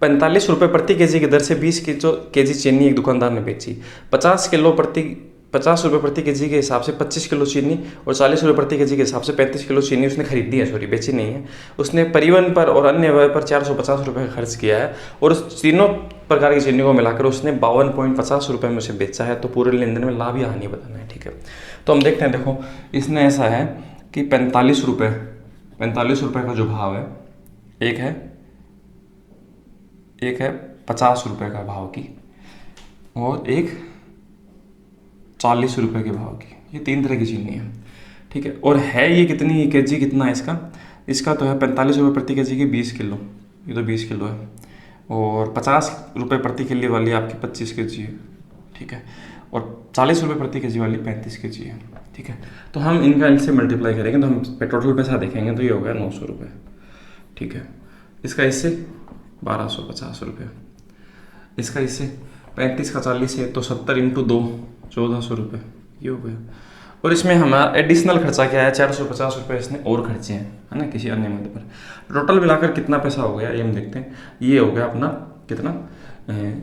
45 रुपये प्रति केजी की दर से 20 केजी चीनी एक दुकानदार ने बेची। 50 रुपये प्रति केजी के हिसाब से 25 किलो चीनी और 40 रुपये प्रति केजी के हिसाब से 35 किलो चीनी उसने खरीदी है, सॉरी बेची नहीं है। उसने परिवहन पर और अन्य व्यय पर 450 रुपये का खर्च किया है और उस तीनों प्रकार की चीनी को मिलाकर उसने 52.50 रुपये में उसे बेचा है। तो पूरे लेन देन में लाभ या हानि बताना है। ठीक है, तो हम देखते हैं। देखो इसने ऐसा है कि 45 रुपये का जो भाव है, एक है 50 रुपये का भाव की और एक 40 रुपये के भाव की, ये 3 तरह की चीनी है। ठीक है, और है ये कितनी केजी, कितना है इसका तो है 45 रुपये प्रति केजी की 20 किलो, ये तो 20 किलो है। और 50 रुपये प्रति किलो वाली आपकी 25 केजी है। ठीक है, और 40 रुपये प्रति केजी वाली 35 केजी है। ठीक है, तो हम इनसे मल्टीप्लाई करेंगे तो हम टोटल पैसा देखेंगे तो ये हो गया 900 रुपये। ठीक है, इसका इससे 1250 रुपये, इसका इससे 35 का 40 है तो 70 × 2 1400 रुपये, ये हो गया। और इसमें हमारा एडिशनल खर्चा क्या है, 450 रुपये इसने और खर्चे हैं, है ना, किसी अन्य मद पर। टोटल मिलाकर कितना पैसा हो गया ये हम देखते हैं। ये हो गया अपना कितना,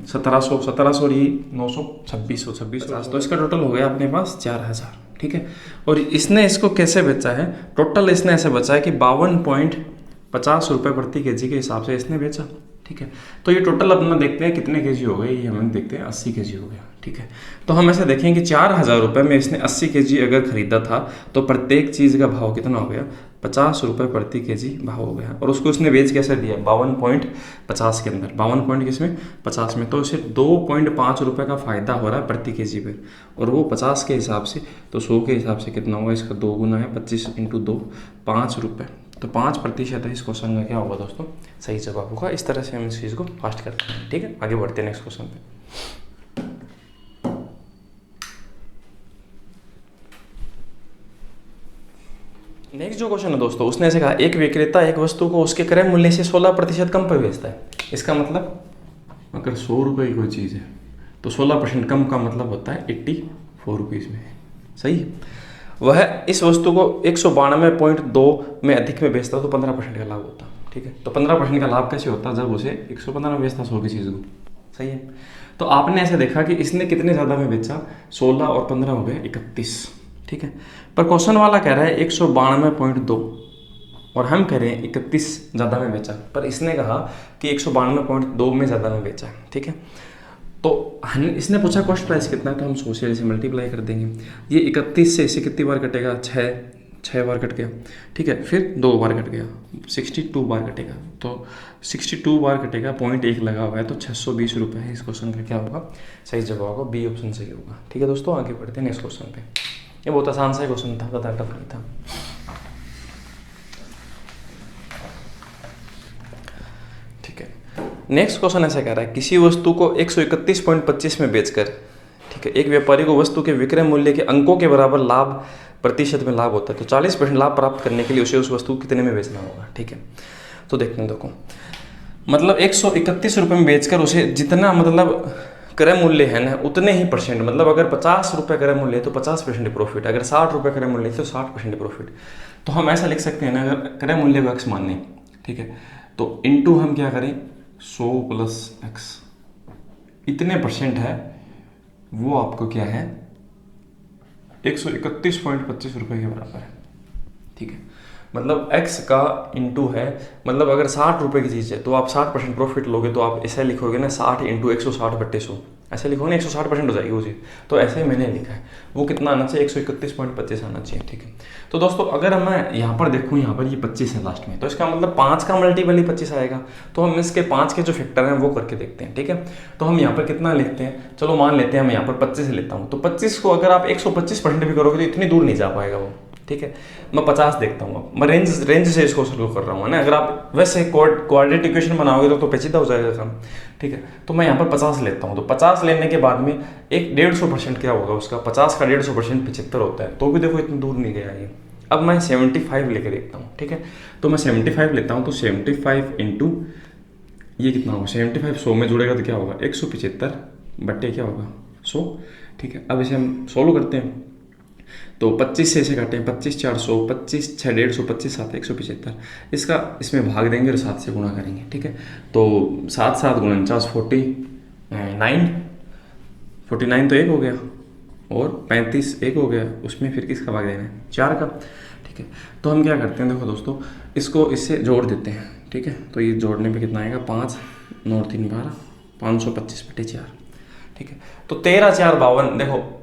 1700 और ये 900, 2600, तो इसका टोटल हो गया अपने पास 4000। ठीक है, और इसने इसको कैसे बेचा है, टोटल इसने ऐसे बचा है कि 52.50 रुपये प्रति केजी के हिसाब से इसने बेचा। ठीक है, तो ये टोटल अपना देखते हैं कितने केजी हो गए, ये हम देखते हैं 80 केजी हो गया। ठीक है, तो हम ऐसे देखें कि 4000 रुपये में इसने 80 केजी अगर खरीदा था तो प्रत्येक चीज़ का भाव कितना हो गया, 50 रुपये प्रति केजी भाव हो गया। और उसको उसने बेच कैसे दिया, 52.50 के अंदर, 52 पॉइंट किसमें, 50 में, तो इसे 2.5 रुपये का फ़ायदा हो रहा है प्रति केजी पर। और वो 50 के हिसाब से, तो 100 के हिसाब से कितना होगा, इसका 2 गुना है, 25 × 2 5 रुपये, तो 5% है इस क्वेश्चन का क्या होगा दोस्तों, सही जवाब होगा। इस तरह से हम इस चीज़ को फास्ट करते हैं। ठीक है, आगे बढ़ते हैं नेक्स्ट क्वेश्चन पे। नेक्स्ट जो क्वेश्चन है दोस्तों, उसने ऐसे कहा, एक विक्रेता एक वस्तु को उसके क्रय मूल्य से 16% कम पर बेचता है। इसका मतलब अगर 100 रुपये की कोई चीज़ है तो 16% कम का मतलब होता है 84 रुपीज़ में, सही है। वह इस वस्तु को 192.2 में अधिक में बेचता तो 15% का लाभ होता। ठीक है, तो 15% का लाभ कैसे होता, जब उसे 115 में बेचता 100 की चीज़ को, सही है। तो आपने ऐसे देखा कि इसने कितने ज़्यादा में बेचा, 16 और 15 हो गए 31। ठीक है, पर क्वेश्चन वाला कह रहा है 192.2 और हम कह रहे हैं 31 ज़्यादा में बेचा, पर इसने कहा कि 192.2 में ज़्यादा में बेचा। ठीक है, तो इसने पूछा कॉस्ट प्राइस कितना है, तो हम 100 से मल्टीप्लाई कर देंगे। ये 31 से इसे कितनी बार कटेगा, 6 बार कट गया। ठीक है, फिर 2 बार कट गया, 62 बार कटेगा, तो 62 बार कटेगा, 0.1 लगा हुआ है, तो 620 रुपये है। इस क्वेश्चन का क्या होगा, सही जवाब होगा बी ऑप्शन सही होगा। ठीक है दोस्तों, आगे बढ़ते हैं नेक्स्ट क्वेश्चन पे। ये बहुत आसान सा क्वेश्चन था, ज़्यादा टफ नहीं था। ठीक है, नेक्स्ट क्वेश्चन ऐसा कह रहा है, किसी वस्तु को 131.25 में बेचकर, ठीक है, एक व्यापारी को वस्तु के विक्रय मूल्य के अंकों के बराबर लाभ प्रतिशत में लाभ होता है, तो 40% लाभ प्राप्त करने के लिए उसे उस वस्तु को कितने में बेचना होगा। ठीक है, तो देखते हैं, देखो मतलब 131 रुपये में बेचकर उसे जितना मतलब क्रय मूल्य है ना उतने ही परसेंट, मतलब अगर 50 रुपये क्रय मूल्य है तो 50% प्रॉफिट, अगर 60 रुपये क्रय मूल्य है तो 60% प्रॉफिट। तो हम ऐसा लिख सकते हैं ना, अगर क्रय मूल्य को x माने, ठीक है, तो इनटू हम क्या करें 100 + x, इतने परसेंट है वो आपको क्या है 131.25 रुपये के बराबर है। ठीक है, मतलब x का इंटू है, मतलब अगर 60 रुपये की चीज़ है तो आप 60% प्रॉफिट लोगे, तो आप ऐसे लिखोगे ना 60 × 160/100, ऐसे लिखोगे ना 160% हो जाएगी वो चीज़। तो ऐसे मैंने लिखा है, वो कितना आना चाहिए 131.25 आना चाहिए। ठीक है, तो दोस्तों अगर मैं यहाँ पर देखूँ, यहाँ पर ये 25 है लास्ट में, तो इसका मतलब 5 का मल्टीपल ही 25 आएगा। तो हम इसके 5 के जो फैक्टर हैं वो करके देखते हैं। ठीक है, तो हम यहाँ पर कितना लिखते हैं, चलो मान लेते हैं, मैं यहाँ पर 25 लेता हूँ, तो 25 को अगर आप 125% भी करोगे तो इतनी दूर नहीं जा पाएगा वो। ठीक है, मैं 50 देखता हूँ, मैं रेंज से इस क्वेश्चन को कर रहा हूँ, है ना। अगर आप वैसे क्वाड्रेटिक इक्वेशन बनाओगे तो पेचीदा हो जाएगा काम, ठीक है। तो मैं यहाँ पर 50 लेता हूँ, तो 50 लेने के बाद में एक 150% क्या होगा उसका, 50 का 150% 75 होता है, तो भी देखो इतनी दूर नहीं गया ये। अब मैं 75 लेके देखता हूँ, ठीक है। तो मैं 75 लेता हूँ, तो 75 इंटू ये कितना होगा, 75 100 में जुड़ेगा तो क्या होगा 175 बट्टे क्या होगा 100, ठीक है। अब इसे हम सोल्व करते हैं, तो 25 से इसे काटें, 25 400, 25 6 150, 25 7 175, इसका इसमें भाग देंगे और 7 से गुणा करेंगे, ठीक है। तो 7 7 गुणा 49, 49 तो एक हो गया, और 35 एक हो गया, उसमें फिर किसका भाग देना है 4 का, ठीक है। तो हम क्या करते हैं, देखो दोस्तों, इसको इससे जोड़ देते हैं, ठीक है। तो ये जोड़ने पे कितना आएगा 5 9 3 12, 525 बटे 4, ठीक है। तो 13 4 52, देखो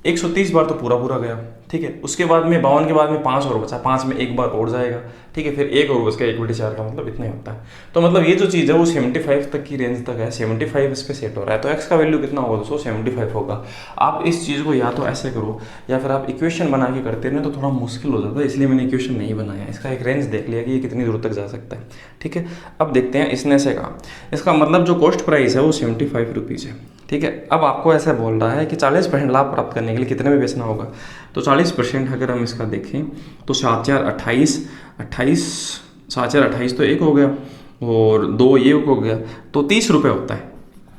130 बार तो पूरा पूरा गया, ठीक है। उसके बाद में 52 के बाद में 5 और बचा, 5 में एक बार और जाएगा, ठीक है। फिर एक और बच गया 1/4 का, मतलब इतना ही होता है। तो मतलब ये जो चीज़ है वो 75 तक की रेंज तक है, 75 इस पर सेट हो रहा है, तो x का वैल्यू कितना होगा दोस्तों 75 होगा। आप इस चीज़ को या तो ऐसे करो या फिर आप इक्वेशन बना के करते ना तो थोड़ा मुश्किल हो जाता है, इसलिए मैंने इक्वेशन नहीं बनाया, इसका एक रेंज देख लिया कि ये कितनी दूर तक जा सकता है, ठीक है। अब देखते हैं इसने ऐसे कहा, इसका मतलब जो कॉस्ट प्राइस है वो 75 रुपीज़ है, ठीक है। अब आपको ऐसा बोल रहा है कि 40% लाभ प्राप्त करने के लिए कितने में बेचना होगा, तो 40% अगर हम इसका देखें तो 7 4 28, 7 4 28 तो एक हो गया, और 2 ये हो गया, तो 30 रुपये होता है,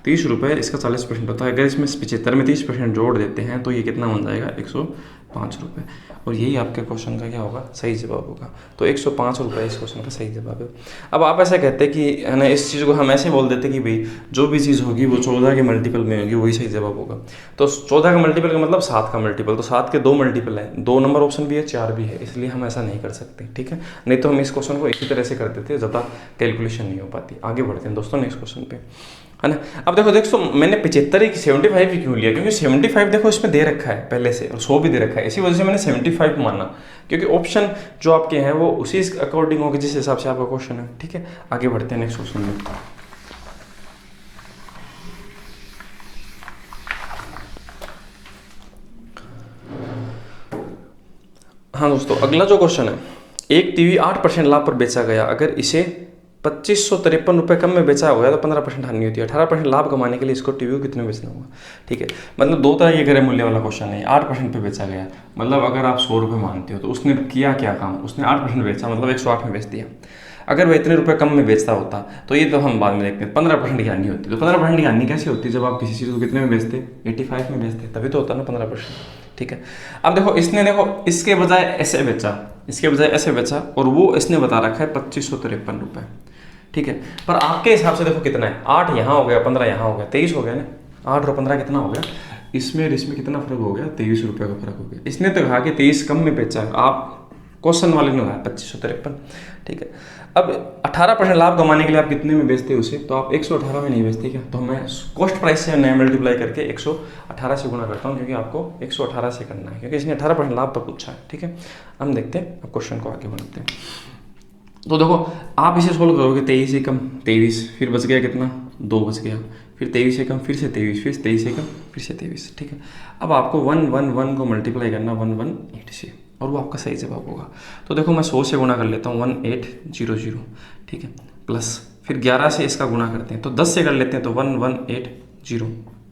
30 रुपये इसका 40% होता है। अगर इसमें 75 में 30% जोड़ देते हैं तो ये कितना बन जाएगा 105 रुपये, और यही आपके क्वेश्चन का क्या होगा सही जवाब होगा। तो 105 रुपये इस क्वेश्चन का सही जवाब है। अब आप ऐसा कहते हैं कि है ना, इस चीज़ को हम ऐसे बोल देते कि भाई जो भी चीज़ होगी वो 14 के मल्टीपल में होगी, वही सही जवाब होगा। तो 14 का मल्टीपल का मतलब 7 का मल्टीपल, तो 7 के 2 मल्टीपल है, 2 नंबर ऑप्शन भी है 4 भी है, इसलिए हम ऐसा नहीं कर सकते, ठीक है। नहीं तो हम इस क्वेश्चन को इसी तरह से कर देते, ज़्यादा कैलकुलेशन नहीं हो पाती। आगे बढ़ते हैं दोस्तों नेक्स्ट क्वेश्चन पे, है ना। अब देखो मैंने 75 ही 75 ही क्यों लिया, क्योंकि 75 देखो इसमें दे रखा है पहले से, और 100 भी दे रखा है, इसी वजह से मैंने 75 माना, क्योंकि ऑप्शन जो आपके हैं वो उसी अकॉर्डिंग होगा जिस हिसाब से आपका क्वेश्चन है, ठीक है। आगे बढ़ते हैं नेक्स्ट क्वेश्चन में। हाँ दोस्तों, अगला जो क्वेश्चन है, एक टीवी 8% लाभ पर बेचा गया, अगर इसे 2553 रुपये कम में बेचा हुआ है तो 15% हानि होती है। 18% लाभ कमाने के लिए इसको टीवी को कितने में बेचना होगा, ठीक है। मतलब दो तरह के क्रय मूल्य वाला क्वेश्चन है। 8% पे बेचा गया, मतलब अगर आप 100 रुपये मानते हो तो उसने किया क्या काम, उसने 8% बेचा, मतलब 108 में बेच दिया। अगर वह इतने रुपये कम में बेचता होता तो ये तो हम बाद में देखते हैं 15% की हानि होती। तो 15% की हानि कैसे होती है, जब आप किसी चीज़ को कितने में बेचते 85 में बेचते, तभी तो होता है ना 15%, ठीक है। अब देखो इसने इसके बजाय ऐसे बेचा, इसके बजाय ऐसे बेचा, और वो इसने बता रखा है 2553 रुपये, ठीक है। पर आपके हिसाब से देखो कितना है, 8 यहाँ हो गया, 15 यहाँ हो गया, 23 हो गया ना। 8 और 15 कितना हो गया, इसमें और इसमें कितना फर्क हो गया, 23 रुपये का फर्क हो गया। इसने तो कहा कि 23 कम में बेचा, आप क्वेश्चन वाले ने कहा 2553, ठीक है। अब 18% लाभ कमाने के लिए आप कितने में बेचते हो उसे, तो आप 118 में नहीं बेचते क्या, तो मैं कॉस्ट प्राइस से नया मल्टीप्लाई करके 118 से गुणा करता हूँ, क्योंकि आपको 118 से करना है, क्योंकि इसने 18% लाभ पर पूछा है, ठीक है। हम देखते हैं अब क्वेश्चन को आगे बढ़ते हैं। तो देखो आप इसे सोल्व करोगे, 23 से कम 23, फिर बच गया कितना 2 बच गया, फिर 23 से कम फिर से 23, फिर 23 से कम फिर से 23, ठीक है। अब आपको 111 को मल्टीप्लाई करना 118 से, और वो आपका सही जवाब होगा। तो देखो मैं 100 से गुणा कर लेता हूँ 1800, ठीक है, प्लस फिर 11 से इसका गुणा करते हैं, तो 10 से कर लेते हैं तो 1180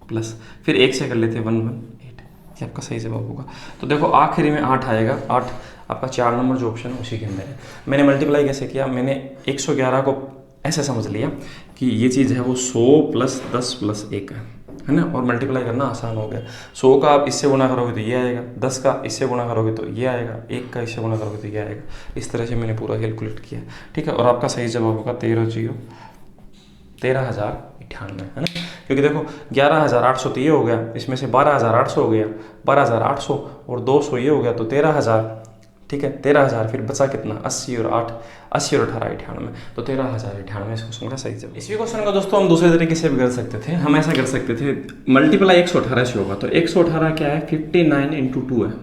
प्लस फिर 1 से कर लेते हैं 118, ये आपका सही जवाब होगा। तो देखो आखिरी में 8 आएगा, 8 आपका 4 नंबर जो ऑप्शन है उसी के अंदर है। मैंने मल्टीप्लाई कैसे किया, मैंने 111 को ऐसे समझ लिया कि ये चीज़ है वो 100 + 10 + 1 है ना, और मल्टीप्लाई करना आसान हो गया। 100 का आप इससे गुणा करोगे तो ये आएगा, 10 का इससे गुणा करोगे तो ये आएगा, 1 का इससे गुणा करोगे तो ये आएगा। इस तरह से मैंने पूरा कैलकुलेट किया, ठीक है। और आपका सही जवाब होगा 13,098, है ना, क्योंकि देखो 11,800 तो ये हो गया, इसमें से 12,800 हो गया, 12,800 और 200 ये हो गया, तो 13,000, ठीक है। 13,000 फिर बचा कितना 80 और 18 98, तो 13,098 इस क्वेश्चन का सही जवाब। इसी क्वेश्चन का दोस्तों हम दूसरे तरीके से भी कर सकते थे। हम ऐसा कर सकते थे, मल्टीप्लाई 118 से होगा, तो 118 क्या है 59 × 2 है,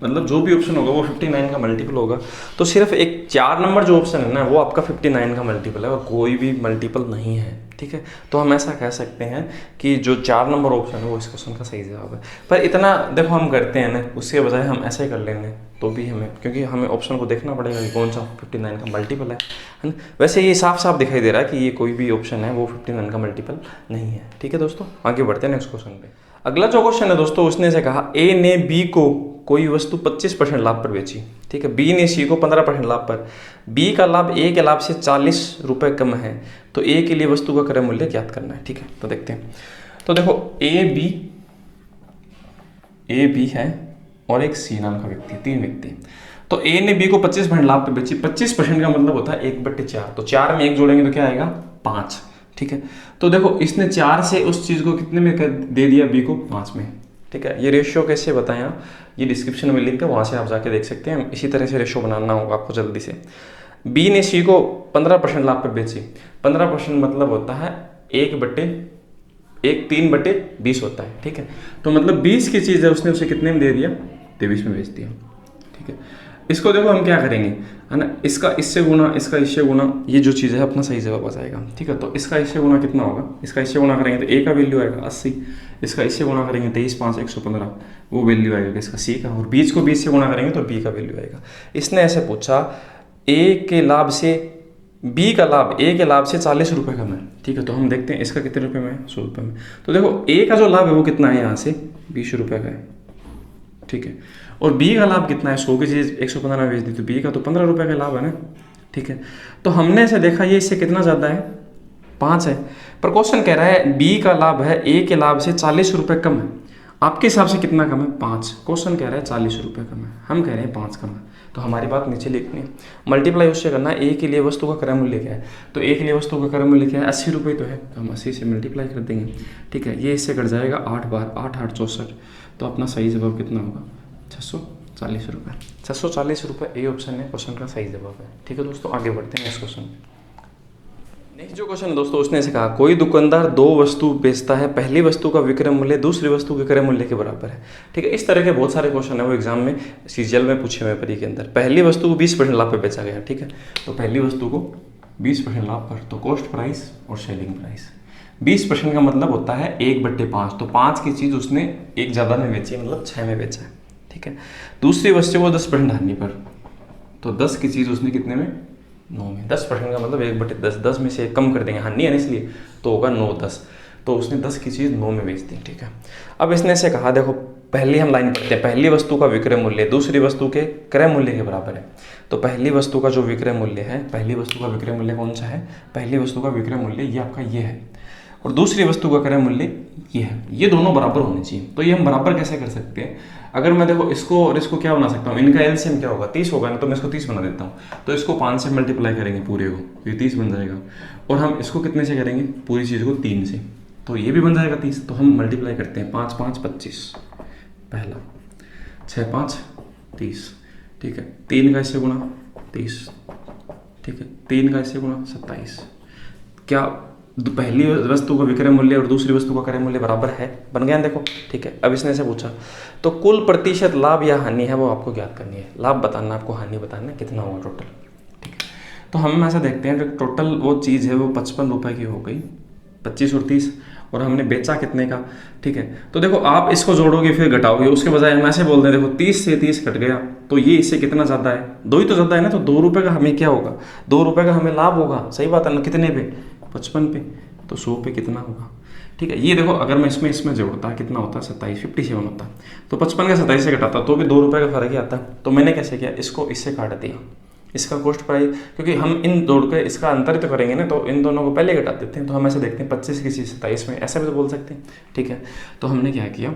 मतलब जो भी ऑप्शन होगा वो 59 का मल्टीपल होगा। तो सिर्फ एक 4 नंबर जो ऑप्शन है ना वो आपका 59 का मल्टीपल है, और कोई भी मल्टीपल नहीं है, ठीक है। तो हम ऐसा कह सकते हैं कि जो 4 नंबर ऑप्शन है वो इस क्वेश्चन का सही जवाब है। पर इतना देखो हम करते हैं ना, उसके बजाय हम ऐसे कर लेंगे तो भी हमें, क्योंकि हमें ऑप्शन को देखना पड़ेगा कि कौन सा 59 का मल्टीपल है ना। वैसे ये साफ साफ दिखाई दे रहा है कि ये कोई भी ऑप्शन है वो 59 का मल्टीपल नहीं है। ठीक है दोस्तों, आगे बढ़ते हैं नेक्स्ट क्वेश्चन पे। अगला जो क्वेश्चन है दोस्तों, उसने से कहा ए ने बी को कोई वस्तु 25% लाभ पर बेची। ठीक है, बी ने सी को 15% लाभ पर। बी का लाभ ए के लाभ से 40 रुपये कम है, तो ए के लिए वस्तु का क्रय मूल्य ज्ञात करना है। ठीक है, तो देखते हैं। तो देखो ए बी है और एक सी नाम का व्यक्ति, 3 व्यक्ति। तो ए ने बी को 25% लाभ पे बेची। 25% का मतलब होता है 1/4, तो 4 में 1 जोड़ेंगे तो क्या आएगा 5। ठीक है, तो देखो इसने 4 से उस चीज को कितने में दे दिया, बी को 5 में। ठीक है, ये रेशियो कैसे बताया, ये डिस्क्रिप्शन में लिंक है, वहां से आप जाके देख सकते हैं। इसी तरह से रेशियो बनाना होगा आपको जल्दी से। बी ने सी को 15% लाभ पे बेची। 15% मतलब होता है 3/20 होता है। ठीक है, तो मतलब 20 की चीज़ है, उसने उसे कितने में दे दिया, 23 में बेच दिया। ठीक है, इसको देखो हम क्या करेंगे, है ना, इसका इससे गुना, इसका इससे गुना, ये जो चीज़ है अपना सही जवाब आ जाएगा। ठीक है, तो इसका इससे गुना कितना होगा, इसका इससे गुना करेंगे तो ए का वैल्यू आएगा 80, इसका इससे गुना करेंगे 23 5 115, वो वैल्यू आएगा इसका सी का, और 20 को 20 से गुना करेंगे तो बी का वैल्यू आएगा। इसने ऐसे पूछा ए के लाभ से बी का लाभ ए के लाभ से 40 रुपये कम है। ठीक है, तो हम देखते हैं इसका कितने रुपए में है, 100 रुपये में। तो देखो ए का जो लाभ है वो कितना है, यहाँ से 20 रुपये का है। ठीक है, और बी का लाभ कितना है, 100 की चीज़ 115 में बेच दी, तो बी का तो 15 रुपये का लाभ है ना। ठीक है, तो हमने ऐसे देखा ये इससे कितना ज़्यादा है, 5 है, पर क्वेश्चन कह रहा है बी का लाभ है ए के लाभ से 40 रुपये कम है। आपके हिसाब से कितना कम है, 5। क्वेश्चन कह रहा है 40 रुपये कम है, हम कह रहे हैं 5 कम है। तो हमारी बात नीचे लिखनी है, मल्टीप्लाई उससे करना है। ए के लिए वस्तु का क्रय मूल्य क्या है, तो ए के लिए वस्तु का क्रय मूल्य क्या है, 80 रुपये तो है, तो हम 80 से मल्टीप्लाई कर देंगे। ठीक है, ये इससे कट जाएगा 8 बार, 8 8 64, तो अपना सही जवाब कितना होगा, 640 रुपये। 640 रुपये ए ऑप्शन है, क्वेश्चन का सही जवाब है। ठीक है दोस्तों, आगे बढ़ते हैं नेक्स्ट क्वेश्चन। नेक्स्ट जो क्वेश्चन है दोस्तों, उसने से कहा कोई दुकानदार 2 वस्तु बेचता है, पहली वस्तु का विक्रय मूल्य दूसरी वस्तु के क्रय मूल्य के बराबर है। ठीक है, इस तरह के बहुत सारे क्वेश्चन है, वो एग्जाम में सीजीएल में पूछे हुए परी के अंदर। पहली वस्तु को 20% लाभ पर बेचा गया। ठीक है, तो पहली वस्तु को 20% लाभ पर, तो कॉस्ट प्राइस और सेलिंग प्राइस। 20% का मतलब होता है 1/5, तो 5 की चीज़ उसने 1 ज़्यादा में बेची, मतलब 6 में बेचा है। ठीक है, दूसरी वस्तु को 10% हानि पर, तो 10 की चीज़ उसने कितने में, 9 में। 10% का मतलब 1/10, 10 में से कम कर देंगे, हानि है ना इसलिए, तो होगा 9 10, तो उसने 10 की चीज़ 9 में बेच दी। ठीक है, अब इसने से कहा देखो पहली हम लाइन पढ़ते हैं, पहली वस्तु का विक्रय मूल्य दूसरी वस्तु के क्रय मूल्य के बराबर है। तो पहली वस्तु का जो विक्रय मूल्य है, पहली वस्तु का विक्रय मूल्य कौन सा है, पहली वस्तु का विक्रय मूल्य ये आपका ये है, और दूसरी वस्तु का क्रय मूल्य ये है। ये दोनों बराबर होने चाहिए। तो ये हम बराबर कैसे कर सकते हैं, अगर मैं देखो इसको और इसको क्या बना सकता हूँ, इनका एलसीएम क्या होगा, 30 होगा ना, तो मैं इसको 30 बना देता हूँ। तो इसको 5 से मल्टीप्लाई करेंगे पूरे को, तो ये 30 बन जाएगा, और हम इसको कितने से करेंगे, पूरी चीज़ को 3 से, तो ये भी बन जाएगा 30। तो हम मल्टीप्लाई करते हैं, 5 5 25 पहला, 6 5 30। ठीक है, 3 का इससे गुणा 30। ठीक है, 3 का इससे गुणा 27। क्या पहली वस्तु का विक्रय मूल्य और दूसरी वस्तु का क्रय मूल्य बराबर है, बन गया देखो। ठीक है, अब इसने ऐसे पूछा तो कुल प्रतिशत लाभ या हानि है वो आपको ज्ञात करनी है। लाभ बताना, आपको हानि बताना है, कितना होगा टोटल। ठीक है, तो हम ऐसा देखते हैं कि टोटल वो चीज़ है वो 55 रुपये की हो गई, 25 और 30, और हमने बेचा कितने का। ठीक है, तो देखो आप इसको जोड़ोगे फिर घटाओगे, उसके बजाय हम ऐसे बोल दें देखो 30 से 30 कट गया, तो ये इससे कितना ज़्यादा है, 2 ही तो ज़्यादा है ना, तो 2 रुपये का हमें क्या होगा, 2 रुपये का हमें लाभ होगा। सही बात है ना, कितने पे, 55 पे, तो 100 पे कितना होगा। ठीक है, ये देखो अगर मैं इसमें जोड़ता कितना होता है, 27 57 होता, तो 55 का 27 से घटाता तो भी 2 रुपये का फर्क ही आता। तो मैंने कैसे किया, इसको इससे काट दिया, इसका कॉस्ट प्राइस, क्योंकि हम इन जोड़ के इसका अंतर तो करेंगे ना, तो इन दोनों को पहले घटा देते हैं। तो हम ऐसे देखते हैं 25 की चीज़ 27 में, ऐसा भी तो बोल सकते हैं। ठीक है, तो हमने क्या किया,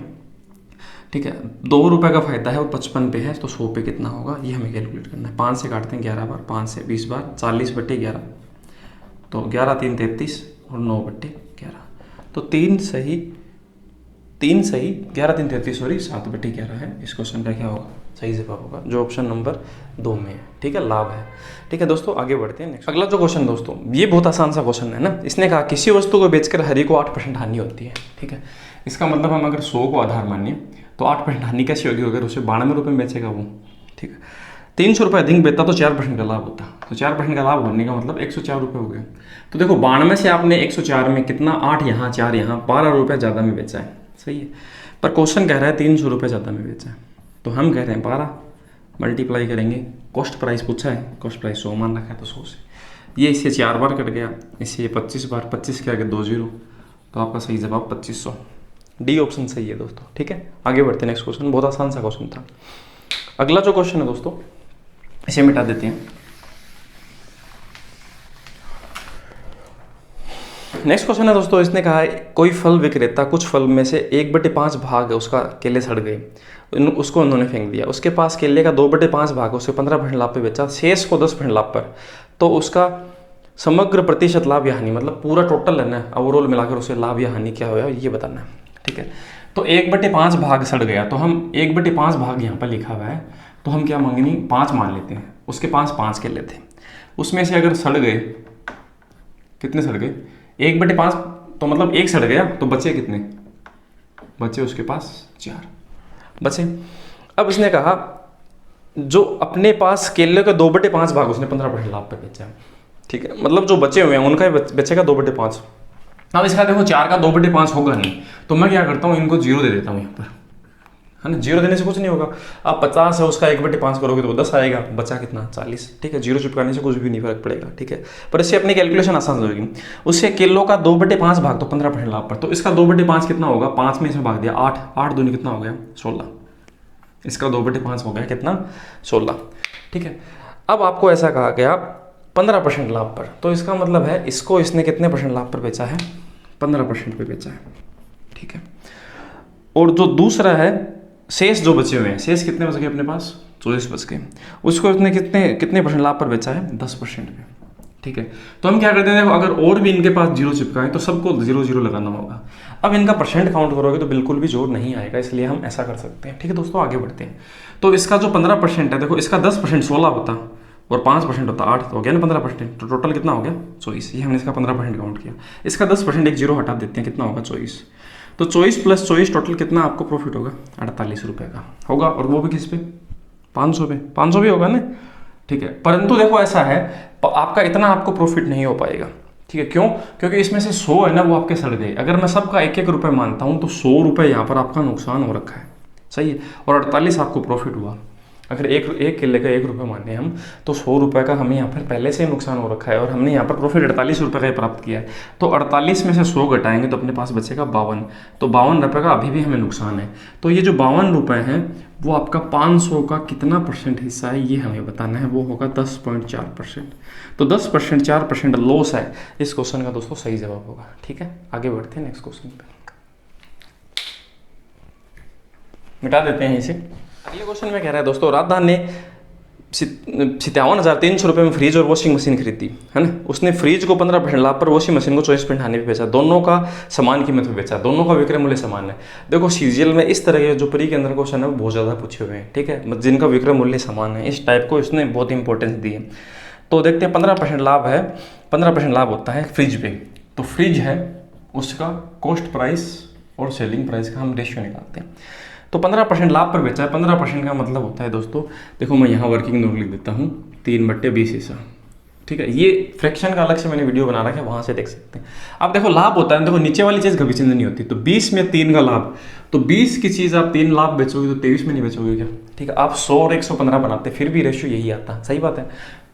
ठीक है, 2 रुपये का फायदा है और 55 पे है, तो 100 पे कितना होगा ये हमें कैलकुलेट करना है। 5 से काटते हैं 11 बार, 5 से 20 बार, 40/11, तो 11 3 33 और 9/11, तो 3 सही 11 3 33 सॉरी 7/11 है। इस क्वेश्चन का क्या होगा, सही जवाब होगा जो ऑप्शन नंबर 2 में है। ठीक है, लाभ है। ठीक है दोस्तों, आगे बढ़ते हैं नेक्स्ट। अगला जो क्वेश्चन दोस्तों, ये बहुत आसान सा क्वेश्चन है ना। इसने कहा किसी वस्तु को बेचकर हरि को 8% हानि होती है। ठीक है, इसका मतलब हम अगर 100 को आधार मानिए तो 8% हानि कैसी होगी, अगर उसे 92 रुपये में बेचेगा वो। ठीक है, 300 रुपये अधिक बेचता तो 4% का लाभ होता, तो 4% का लाभ होने का मतलब 104 रुपये हो गए। तो देखो 92 से आपने 104 में कितना, 8 यहाँ 4 यहाँ, 12 रुपये ज़्यादा में बेचा है। सही है, पर क्वेश्चन कह रहा है 300 रुपये ज़्यादा में बेचा है, तो हम कह रहे हैं 12 मल्टीप्लाई करेंगे, कॉस्ट प्राइस पूछा है, कॉस्ट प्राइस 100 मान रखा है तो 100 से ये इससे 4 बार कट गया, इससे ये 25 बार, 25 के आगे 2 जीरो, तो आपका सही जवाब 2500। डी ऑप्शन सही है दोस्तों। ठीक है, आगे बढ़ते हैं नेक्स्ट क्वेश्चन, बहुत आसान सा क्वेश्चन था। अगला जो क्वेश्चन है दोस्तों, इसे मिटा देते हैं। नेक्स्ट क्वेश्चन है दोस्तों, इसने कहा है कोई फल विक्रेता कुछ फल में से 1/5 भाग उसका केले सड़ गए, उसको उन्होंने फेंक दिया, उसके पास केले का 2/5 भाग उसे 15% लाभ पे बेचा, शेष को 10% लाभ पर, तो उसका समग्र प्रतिशत लाभ या हानि, मतलब पूरा टोटल है ना, ओवरऑल मिलाकर उसे लाभ या हानि क्या हुआ ये बताना है। ठीक है, तो 1/5 भाग सड़ गया, तो हम 1/5 भाग यहाँ पर लिखा हुआ है, तो हम क्या मांगेंगे 5 मान लेते हैं, उसके पास 5 केले थे, उसमें से अगर सड़ गए, कितने सड़ गए 1/5, तो मतलब 1 सड़ गया, तो बचे कितने, बचे उसके पास 4 बचे। अब इसने कहा जो अपने पास केले का 2/5 भाग उसने 15% लाभ पे बेचा है। ठीक है, मतलब जो बचे हुए हैं उनका बचेगा 2/5। अब इसका देखो 4 का 2/5 होगा नहीं, तो मैं क्या करता हूँ इनको 0 दे देता हूँ यहाँ पर, है ना, 0 देने से कुछ नहीं होगा। आप 50 है उसका 1/5 करोगे तो 10 आएगा, बचा कितना 40। ठीक है, 0 चिपकाने से कुछ भी नहीं फर्क पड़ेगा। ठीक है, पर इससे अपनी कैलकुलेशन आसान हो जाएगी। उससे किलो का 2/5 भाग तो 15% लाभ पर, तो इसका 2/5 कितना होगा, 5 में इसमें भाग दिया 8, 8 दूनी कितना हो गया 16, इसका 2/5 हो गया कितना 16। ठीक है, अब आपको ऐसा कहा गया 15% लाभ पर, तो इसका मतलब है इसको इसने कितने परसेंट लाभ पर बेचा है, 15% पे बेचा है। ठीक है, और जो दूसरा है शेष जो बचे हुए हैं, शेष कितने बच गए अपने पास 24 बच गए, उसको इसने कितने परसेंट लाभ पर बेचा है 10% पे। ठीक है, तो हम क्या करते हैं, देखो अगर और भी इनके पास 0 चिपकाएं तो सबको 0 0 लगाना होगा। अब इनका परसेंट काउंट करोगे तो बिल्कुल भी जोर नहीं आएगा, इसलिए हम ऐसा कर सकते हैं। ठीक है दोस्तों, आगे बढ़ते हैं। तो इसका जो 15% है, देखो इसका 10% 16 होता और 5% होता 8, तो हो गया ना 15%, तो टोटल कितना हो गया 24। ये हमने इसका 15% काउंट किया, इसका 10% एक 0 हटा देते हैं, कितना होगा 24। तो 24 + 24 टोटल कितना आपको प्रॉफिट होगा 48 रुपये का होगा, और वो भी किस पे 500 पे, 500 भी होगा ना। ठीक है, परंतु देखो ऐसा है आपका इतना आपको प्रॉफिट नहीं हो पाएगा। ठीक है, क्यों, क्योंकि इसमें से 100 है ना वो आपके सड़ गए। अगर मैं सबका 1-1 रुपये मानता हूँ तो 100 रुपये यहाँ पर आपका नुकसान हो रखा है, सही है, और 48 आपको प्रॉफिट हुआ। अगर एक किले का 1 रुपये माने हम, तो 100 रुपये का हमें यहाँ पर पहले से ही नुकसान हो रखा है, और हमने यहाँ पर प्रॉफिट 48 रुपये का ही प्राप्त किया है। तो 48 में से 100 घटाएंगे तो अपने पास बचेगा 52, तो 52 रुपये का अभी भी हमें नुकसान है। तो ये जो 52 रुपये हैं वो आपका 500 का कितना परसेंट हिस्सा है ये हमें बताना है, वो होगा 10.4%। तो 10% 4% लॉस है इस क्वेश्चन का दोस्तों सही जवाब होगा। ठीक है, आगे बढ़ते हैं नेक्स्ट क्वेश्चन पे, मिटा देते हैं इसे। अगले क्वेश्चन में कह रहा है दोस्तों, राधा ने 57,300 रुपये में फ्रिज और वॉशिंग मशीन खरीदी, है ना। उसने फ्रिज को 15% लाभ पर, वॉशिंग मशीन को 24% हानि पे बेचा, दोनों का समान कीमत पे बेचा, दोनों का विक्रय मूल्य समान है। देखो सीजीएल में इस तरह के जो प्री के अंदर क्वेश्चन है वो बहुत ज़्यादा पूछे हुए हैं। ठीक है, जिनका विक्रय मूल्य समान है, इस टाइप को इसने बहुत इंपॉर्टेंस दी है। तो देखते हैं 15% लाभ है, 15% लाभ होता है फ्रिज पे, तो फ्रिज है उसका कॉस्ट प्राइस और सेलिंग प्राइस का हम रेशियो निकालते हैं। तो 15% लाभ पर बेचा है, 15% का मतलब होता है दोस्तों, देखो मैं यहाँ वर्किंग नोट लिख देता हूँ 3/20 हिस्सा। ठीक है, ये फ्रैक्शन का अलग से मैंने वीडियो बना रखा है, वहाँ से देख सकते हैं। अब देखो लाभ होता है, देखो नीचे वाली चीज़ कभी चेंज नहीं होती, तो 20 में 3 का लाभ, तो 20 की चीज़ आप 3 लाभ बेचोगे तो 23 में नहीं बेचोगे क्या। ठीक है, आप 100 और 115 बनाते फिर भी रेशियो यही आता, सही बात है।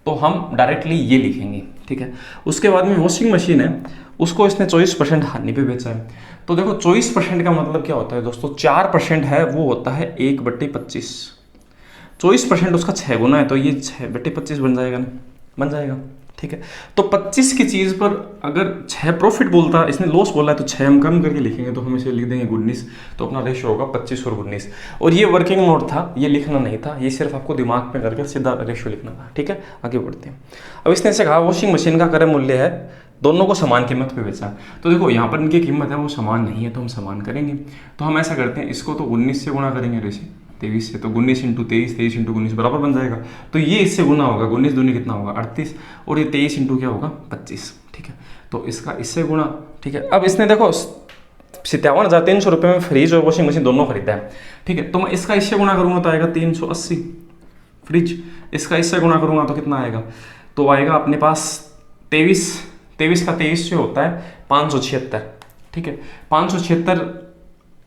तो हम डायरेक्टली ये लिखेंगे। ठीक है, उसके बाद में वॉशिंग मशीन है, उसको इसने 24% हानि पे बेचा है। तो देखो 24% का मतलब क्या होता है दोस्तों, 4% है वो होता है 1/25, 24% उसका 6 गुना है, तो ये 6/25 बन जाएगा ना, बन जाएगा। ठीक है, तो 25 की चीज़ पर अगर 6 प्रॉफिट बोलता है, इसने लॉस बोला है, तो 6 हम कम करके लिखेंगे, तो हम इसे लिख देंगे 19, तो अपना रेशियो होगा 25 और 19। और ये वर्किंग नोट था, ये लिखना नहीं था, ये सिर्फ आपको दिमाग में करके सीधा रेशियो लिखना था। ठीक है, आगे बढ़ते हैं। अब इसने ऐसे कहा वॉशिंग मशीन का क्रय मूल्य है, दोनों को समान कीमत पे बेचा। तो देखो यहाँ पर इनकी कीमत है वो समान नहीं है, तो हम समान करेंगे। तो हम ऐसा करते हैं, इसको तो 19 से गुणा करेंगे, जैसे 23 से, तो 19 × 23, 23 × 19 बराबर बन जाएगा। तो ये इससे गुना होगा, 19 दूनी कितना होगा 38, और ये 23 × क्या होगा 25। ठीक है, तो इसका इससे गुणा। ठीक है, अब इसने देखो 57,300 रुपये में फ्रिज और वॉशिंग मशीन दोनों खरीदा है। ठीक है, तो मैं इसका इससे गुणा करूँगा तो आएगा 380 फ्रिज, इसका इससे गुणा करूँगा तो कितना आएगा, तो आएगा अपने पास 23 का 23 से होता है 576। ठीक है, 576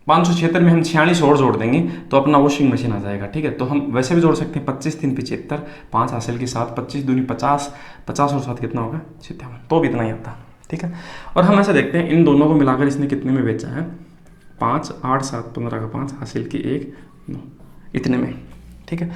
576 में हम 46 और जोड़ देंगे तो अपना वॉशिंग मशीन आ जाएगा। ठीक है, तो हम वैसे भी जोड़ सकते हैं 25 3 75, 5 हासिल के साथ 25 दूनी 50, 50 और 7 कितना होगा 57, तो भी इतना ही आता। ठीक है, और हम ऐसा देखते हैं इन दोनों को मिलाकर इसने कितने में बेचा है, 5 8 7 15 का 5 हासिल की 1 9 इतने में। ठीक है,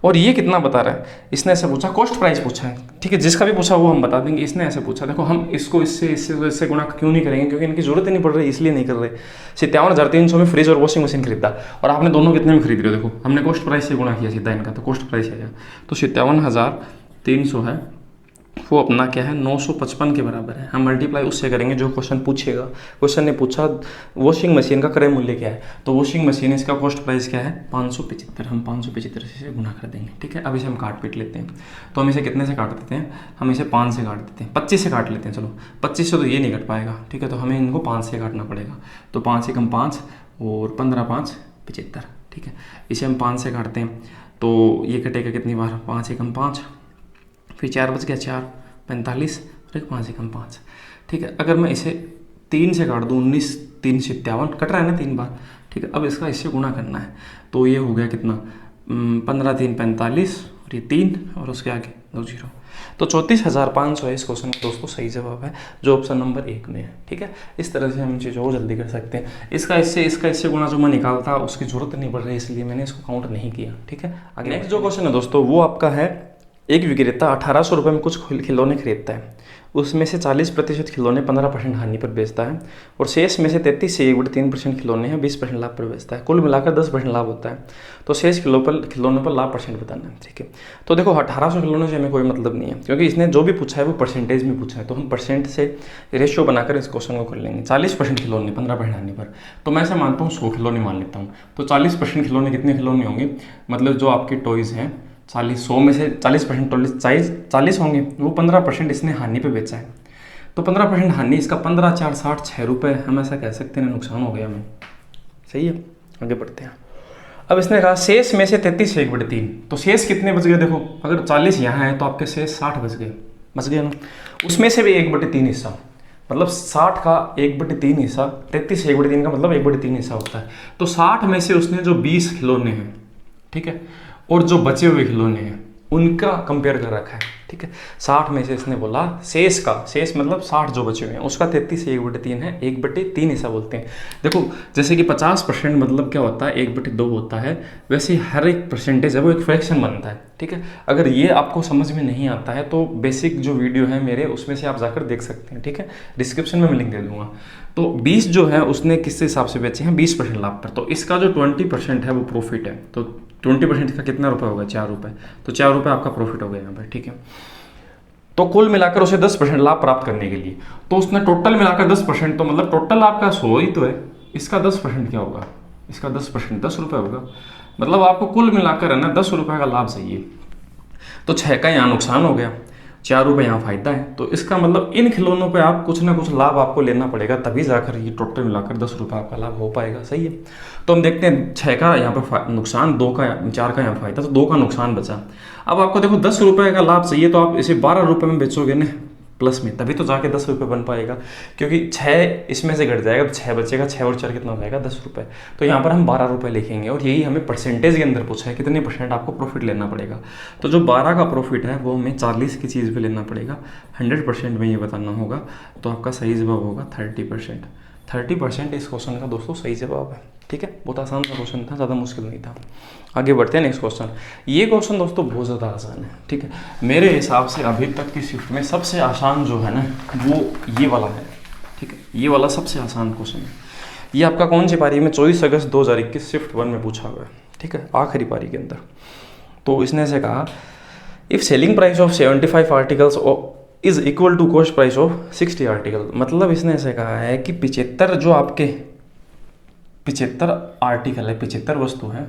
और ये कितना बता रहा है, इसने ऐसे पूछा, कॉस्ट प्राइस पूछा है। ठीक है, जिसका भी पूछा वो हम बता देंगे, इसने ऐसे पूछा। देखो हम इसको इससे गुणा क्यों नहीं करेंगे, क्योंकि इनकी जरूरत ही नहीं पड़ रही, इसलिए नहीं कर रहे। 57,300 में फ्रिज और वॉशिंग मशीन खरीदा, और आपने दोनों कितने में खरीद रहे हो, देखो हमने कॉस्ट प्राइस से गुणा किया सीधा इनका, तो कॉस्ट प्राइस आया, तो 57,300 है, वो अपना क्या है 955 के बराबर है। हम मल्टीप्लाई उससे करेंगे जो क्वेश्चन पूछेगा। क्वेश्चन ने पूछा वॉशिंग मशीन का क्रय मूल्य क्या है, तो वॉशिंग मशीन इसका कॉस्ट प्राइस क्या है 575, हम 575 से गुणा कर देंगे। ठीक है, अब इसे हम काट पीट लेते हैं, तो हम इसे कितने से काट देते हैं, हम इसे 5 से काट देते हैं, 25 से काट लेते हैं। चलो 25 से तो ये नहीं कट पाएगा। ठीक है, तो हमें इनको 5 से काटना पड़ेगा, तो 5 एकम 5 और 15 5 75। ठीक है, इसे हम 5 से काटते हैं तो ये कटेगा कितनी बार, 5 एकम 5, फिर 4 बच गया 4 45 और एक 5 एकम 5। ठीक है, अगर मैं इसे 3 से काट दूँ 19 3 57 कट रहा है ना 3 बार। ठीक है, अब इसका इससे गुणा करना है, तो ये हो गया कितना 15 3 45 और ये 3 और उसके आगे 2 0, तो 34,500 है इस क्वेश्चन का दोस्तों सही जवाब है, जो ऑप्शन नंबर 1 में है। ठीक है, इस तरह से हम चीज़ों और जल्दी कर सकते हैं। इसका इससे गुणा जो मैं निकालता उसकी जरूरत नहीं पड़ रही, इसलिए मैंने इसको काउंट नहीं किया। ठीक है, आगे नेक्स्ट जो क्वेश्चन है दोस्तों वो आपका है, एक विक्रेता 1800 रुपये में कुछ खिलौने खरीदता है, उसमें से 40% खिलौने 15% हानि पर बेचता है, और शेष में से 33 से 1/3% खिलौने हैं 20% लाभ पर बेचता है, कुल मिलाकर 10% लाभ होता है। तो शेष खिलौनों पर लाभ परसेंट बताना है। ठीक है, तो देखो 1800 खिलौनों से हमें कोई मतलब नहीं है, क्योंकि इसने जो भी पूछा है वो परसेंटेज में पूछा है, तो हम परसेंट से रेशियो बनाकर इस क्वेश्चन को कर लेंगे। 40% खिलौने 15% हानि पर, तो मैं ऐसे मानता हूँ 100 खिलौने मान लेता हूँ, तो 40% खिलौने कितने खिलौने होंगे, मतलब जो आपके टॉयज़ हैं 100 में से 40% 40 होंगे, वो 15% इसने हानि पे बेचा है, तो 15% हानि, इसका 15 4 60 6 रुपये, हम ऐसा कह सकते हैं नुकसान हो गया हमें। सही है, आगे बढ़ते हैं। अब इसने कहा शेष में से 33 से 1/3, तो शेष कितने बच गए, देखो अगर 40 यहाँ है तो आपके शेष 60 बच गए ना, उसमें से भी 1/3 हिस्सा, मतलब 60 का 1/3 हिस्सा, 33 से 1/3 का मतलब 1/3 हिस्सा होता है, तो 60 में से उसने जो 20 खिलौने हैं, ठीक है, और जो बचे हुए खिलौने हैं उनका कंपेयर कर रखा है। ठीक है, 60 में से इसने बोला शेष मतलब 60 जो बचे हुए हैं उसका 33 से 1/3 है, 1/3 हिस्सा बोलते हैं। देखो जैसे कि 50% मतलब क्या होता है 1/2 होता है, वैसे हर एक परसेंटेज है वो एक फ्रैक्शन बनता है। ठीक है, अगर ये आपको समझ में नहीं आता है तो बेसिक जो वीडियो है मेरे उसमें से आप जाकर देख सकते हैं। ठीक है, डिस्क्रिप्शन में मैं लिंक दे दूंगा। तो 20 जो है उसने किस हिसाब से बेचे हैं 20% लाभ पर, तो इसका जो 20% है वो प्रॉफिट है, तो 20% का कितना रुपये होगा 4 रुपये, तो 4 रुपये आपका प्रॉफिट हो गया यहाँ पर। ठीक है, तो कुल मिलाकर उसे 10% लाभ प्राप्त करने के लिए, तो उसने टोटल मिलाकर 10%, तो मतलब टोटल आपका 100 ही तो है, इसका 10% क्या होगा, इसका 10% 10 रुपये होगा, मतलब आपको कुल मिलाकर है ना 10 रुपये का लाभ चाहिए, तो 6 का यहाँ नुकसान हो गया, 4 रुपये यहाँ फायदा है, तो इसका मतलब इन खिलौनों पे आप कुछ ना कुछ लाभ आपको लेना पड़ेगा, तभी जाकर ये टोटल मिलाकर 10 रुपये आपका लाभ हो पाएगा। सही है, तो हम देखते हैं 6 का यहाँ पर नुकसान, 4 का यहाँ फायदा, तो 2 का नुकसान बचा। अब आपको देखो 10 रुपये का लाभ चाहिए, तो आप इसे 12 रुपये में बेचोगे ना प्लस में, तभी तो जाके 10 रुपये बन पाएगा, क्योंकि 6 इसमें से घट जाएगा तो 6 बचेगा, 6 और 4 कितना हो जाएगा 10 रुपये, तो यहाँ पर हम 12 रुपये लिखेंगे, और यही हमें परसेंटेज के अंदर पूछा है कितने परसेंट आपको प्रॉफिट लेना पड़ेगा, तो जो 12 का प्रॉफिट है वो हमें 40 की चीज़ पे लेना पड़ेगा, 100% में ये बताना होगा, तो आपका सही जवाब होगा 30%। 30% इस क्वेश्चन का दोस्तों सही जवाब है। ठीक है, बहुत आसान सा क्वेश्चन था, ज़्यादा मुश्किल नहीं था। आगे बढ़ते हैं नेक्स्ट क्वेश्चन। ये क्वेश्चन दोस्तों बहुत ज़्यादा आसान है। ठीक है, मेरे हिसाब से अभी तक की शिफ्ट में सबसे आसान जो है ना वो ये वाला है। ठीक है, ये वाला सबसे आसान क्वेश्चन है। ये आपका कौन सी पारी में 24 अगस्त 2021 शिफ्ट 1 में पूछा हुआ है। ठीक है, आखिरी पारी के अंदर। तो इसने से कहा if selling price of 75 articles is equal to cost price of 60 article, मतलब इसने ऐसे कहा है कि 75 जो आपके 75 आर्टिकल है, 75 वस्तु है,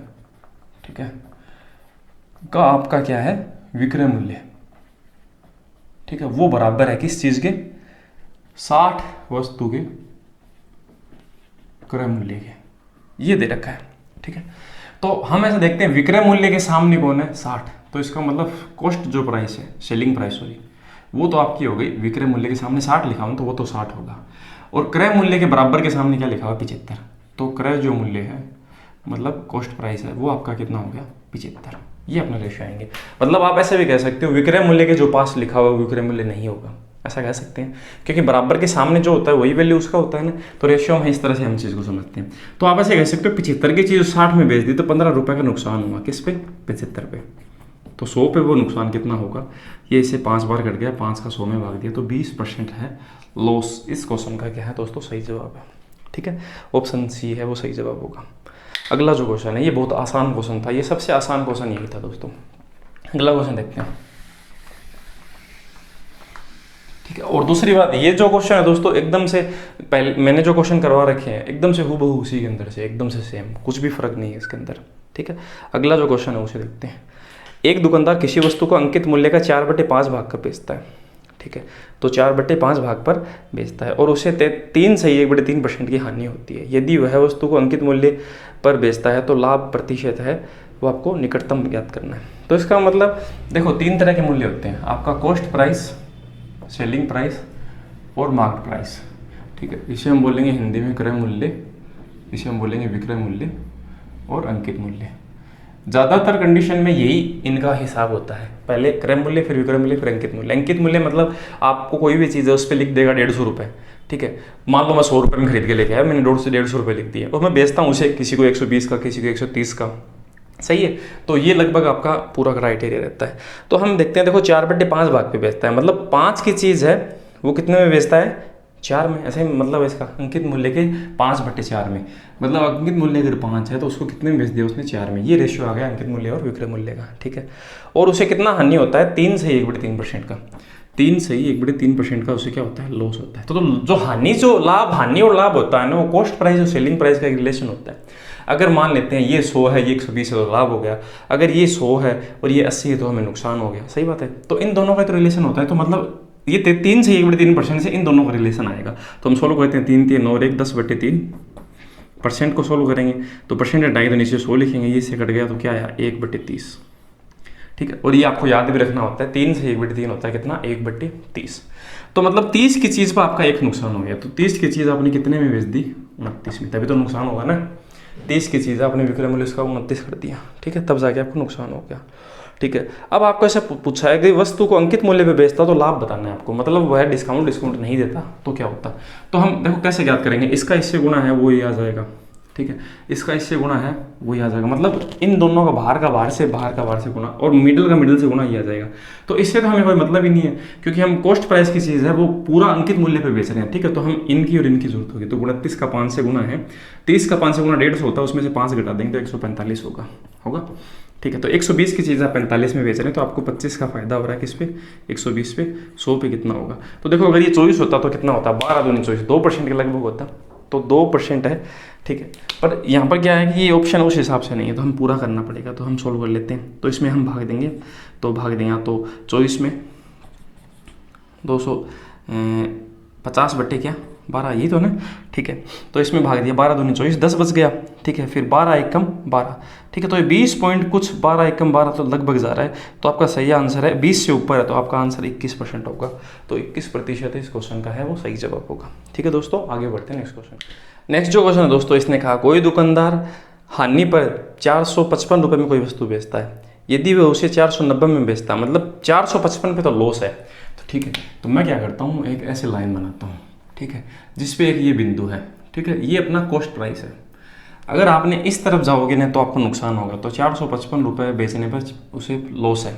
ठीक है, का आपका क्या है विक्रय मूल्य, ठीक है, वो बराबर है किस चीज के 60 वस्तु के क्रय मूल्य के, ये दे रखा है। ठीक है, तो हम ऐसा देखते हैं विक्रय मूल्य के सामने कौन है 60, तो इसका मतलब कॉस्ट जो प्राइस है सेलिंग प्राइस सॉरी वो तो आपकी हो गई, विक्रय मूल्य के सामने 60 लिखा हूं तो वो तो 60 होगा, और क्रय मूल्य के बराबर के सामने क्या लिखा हुआ 75, तो क्रय जो मूल्य है मतलब कॉस्ट प्राइस है वो आपका कितना हो गया 75। ये अपना रेशियो आएंगे। मतलब आप ऐसे भी कह सकते हो विक्रय मूल्य के जो पास लिखा हुआ विक्रय मूल्य नहीं होगा, ऐसा कह सकते हैं, क्योंकि बराबर के सामने जो होता है वही वैल्यू उसका होता है ना। तो रेशियो में इस तरह से हम चीज़ को समझते हैं। तो आप ऐसे कह सकते हो 75 की चीज़ 60 में बेच दी तो 15 रुपये का नुकसान हुआ, किस पे 75 पे। तो 100 पे वो नुकसान कितना होगा, ये इसे 5 बार कट गया, 5 का 100 में भाग दिया तो 20% है लॉस। इस क्वेश्चन का क्या है दोस्तों सही जवाब है। ठीक है, ऑप्शन सी है वो सही जवाब होगा। अगला जो क्वेश्चन है ये बहुत आसान क्वेश्चन था, ये सबसे आसान क्वेश्चन यही था दोस्तों। अगला क्वेश्चन देखते हैं। ठीक है, और दूसरी बात ये जो क्वेश्चन है दोस्तों एकदम से पहले मैंने जो क्वेश्चन करवा रखे हैं एकदम से हूबहू उसी के अंदर से एकदम से सेम, कुछ भी फर्क नहीं है इसके अंदर। ठीक है, अगला जो क्वेश्चन है उसे देखते हैं। एक दुकानदार किसी वस्तु को अंकित मूल्य का 4/5 भाग कर बेचता है। ठीक है, तो 4/5 भाग पर बेचता है और उसे 3 से 1/3% की हानि होती है। यदि वह वस्तु को अंकित मूल्य पर बेचता है तो लाभ प्रतिशत है वो आपको निकटतम ज्ञात करना है। तो इसका मतलब देखो 3 तरह के मूल्य होते हैं, आपका कॉस्ट प्राइस, सेलिंग प्राइस और मार्केट प्राइस। ठीक है, इसे हम बोलेंगे हिंदी में क्रय मूल्य, इसे हम बोलेंगे विक्रय मूल्य और अंकित मूल्य। ज़्यादातर कंडीशन में यही इनका हिसाब होता है, पहले क्रय मूल्य फिर विक्रय मूल्य फिर अंकित मूल्य। अंकित मूल्य मतलब आपको कोई भी चीज़ है उस पर लिख देगा 150 रुपये। ठीक है, मान लो मैं 100 रुपये में खरीद के लेके आया, मैंने 150 रुपये लिख दिए और मैं बेचता हूँ उसे किसी को 120 का, किसी को 130 का। सही है, तो ये लगभग आपका पूरा क्राइटेरिया रहता है। तो हम देखते हैं, देखो 4/5 भाग पे बेचता है, मतलब 5 की चीज़ है वो कितने में बेचता है 4 में। ऐसे मतलब इसका अंकित मूल्य के 5/4 में, मतलब अंकित मूल्य अगर 5 है तो उसको कितने में बेच दिया उसने 4 में। ये रेशियो आ गया अंकित मूल्य और विक्रय मूल्य का। ठीक है, और उसे कितना हानि होता है 3 से 1/3% का। 3 से 1/3% का उसे क्या होता है लॉस होता है। तो जो हानि और लाभ होता है ना वो कॉस्ट प्राइस और सेलिंग प्राइस का एक रिलेशन होता है। अगर मान लेते हैं ये 100 है ये 120 है तो लाभ हो गया, अगर ये 100 है और ये 80 है तो हमें नुकसान हो गया। सही बात है, तो इन दोनों का तो रिलेशन होता है। तो मतलब ये 3 से 1/3% से इन दोनों का रिलेशन आएगा। तो हम सोल्व करते हैं, 3 3 और 1 10/3% को सोल्व करेंगे तो परसेंट हटाएंगे तो नीचे 100 लिखेंगे, ये से कट गया तो क्या आया 1/30। ठीक है, और ये आपको याद भी रखना होता है 3 से 1/3 होता है कितना 1/30। तो मतलब 30 की चीज़ पर आपका एक नुकसान हो गया, तो 30 की चीज़ आपने कितने में बेच दी 29 में, तभी तो नुकसान होगा ना। 30 की चीज़ आपने विक्रय मूल्य उसका 29 कर दिया। ठीक है, तब जाके आपको नुकसान हो गया। ठीक है, अब आपको ऐसा पूछा है कि वस्तु को अंकित मूल्य पे बेचता तो लाभ बताना है आपको, मतलब वह डिस्काउंट नहीं देता तो क्या होता। तो हम देखो कैसे ज्ञात करेंगे, इसका इससे गुणा है वो ही आ जाएगा। ठीक है, इसका इससे गुणा है वही आ जाएगा, मतलब इन दोनों का बाहर का बाहर से गुणा और मिडिल का मिडिल से गुणा ही आ जाएगा। तो इससे तो हमें कोई मतलब ही नहीं है, क्योंकि हम कॉस्ट प्राइस की चीज़ है वो पूरा अंकित मूल्य पे बेच रहे हैं। ठीक है, तो हम इनकी और इनकी जरूरत होगी। तो 29 का 5 से गुणा है, 30 का 5 से गुणा 150 होता है, उसमें से 5 घटा देंगे तो 145 होगा। ठीक है, तो 120 की चीज़ आप 45 में बेच रहे हैं तो आपको 25 का फायदा हो रहा है किस पे 120 पे, 100 पे कितना होगा। तो देखो अगर ये 24 होता तो कितना होता 12 दूनी 24, 2% के लगभग होता, तो 2% है। ठीक है, पर यहाँ पर क्या है कि ये ऑप्शन उस हिसाब से नहीं है, तो हम पूरा करना पड़ेगा। तो हम सोल्व कर लेते हैं, तो इसमें हम भाग देंगे, तो भाग देंगे तो 24 में 250/12 यही तो ना। ठीक है, तो इसमें भाग दिया 12 दूनी 24, 10 बच गया। ठीक है, फिर 12 एकम 12। ठीक है, तो ये 20 पॉइंट कुछ 12 एकम 12 तो लगभग जा रहा है, तो आपका सही आंसर है 20 से ऊपर है, तो आपका आंसर 21% होगा। तो 21% इस क्वेश्चन का है वो सही जवाब होगा। ठीक है दोस्तों, आगे बढ़ते हैं नेक्स्ट क्वेश्चन। नेक्स्ट जो क्वेश्चन है दोस्तों, इसने कहा कोई दुकानदार हानि पर 455 रुपये में कोई वस्तु बेचता है, यदि वह उसे 490 में बेचता, मतलब 455 पे तो लॉस है। तो ठीक है, तो मैं क्या करता हूँ एक ऐसे लाइन बनाता हूँ। ठीक है, जिसपे एक ये बिंदु है। ठीक है, ये अपना कॉस्ट प्राइस है। अगर आपने इस तरफ जाओगे ना तो आपको नुकसान होगा। तो 455 रुपये बेचने पर उसे लॉस है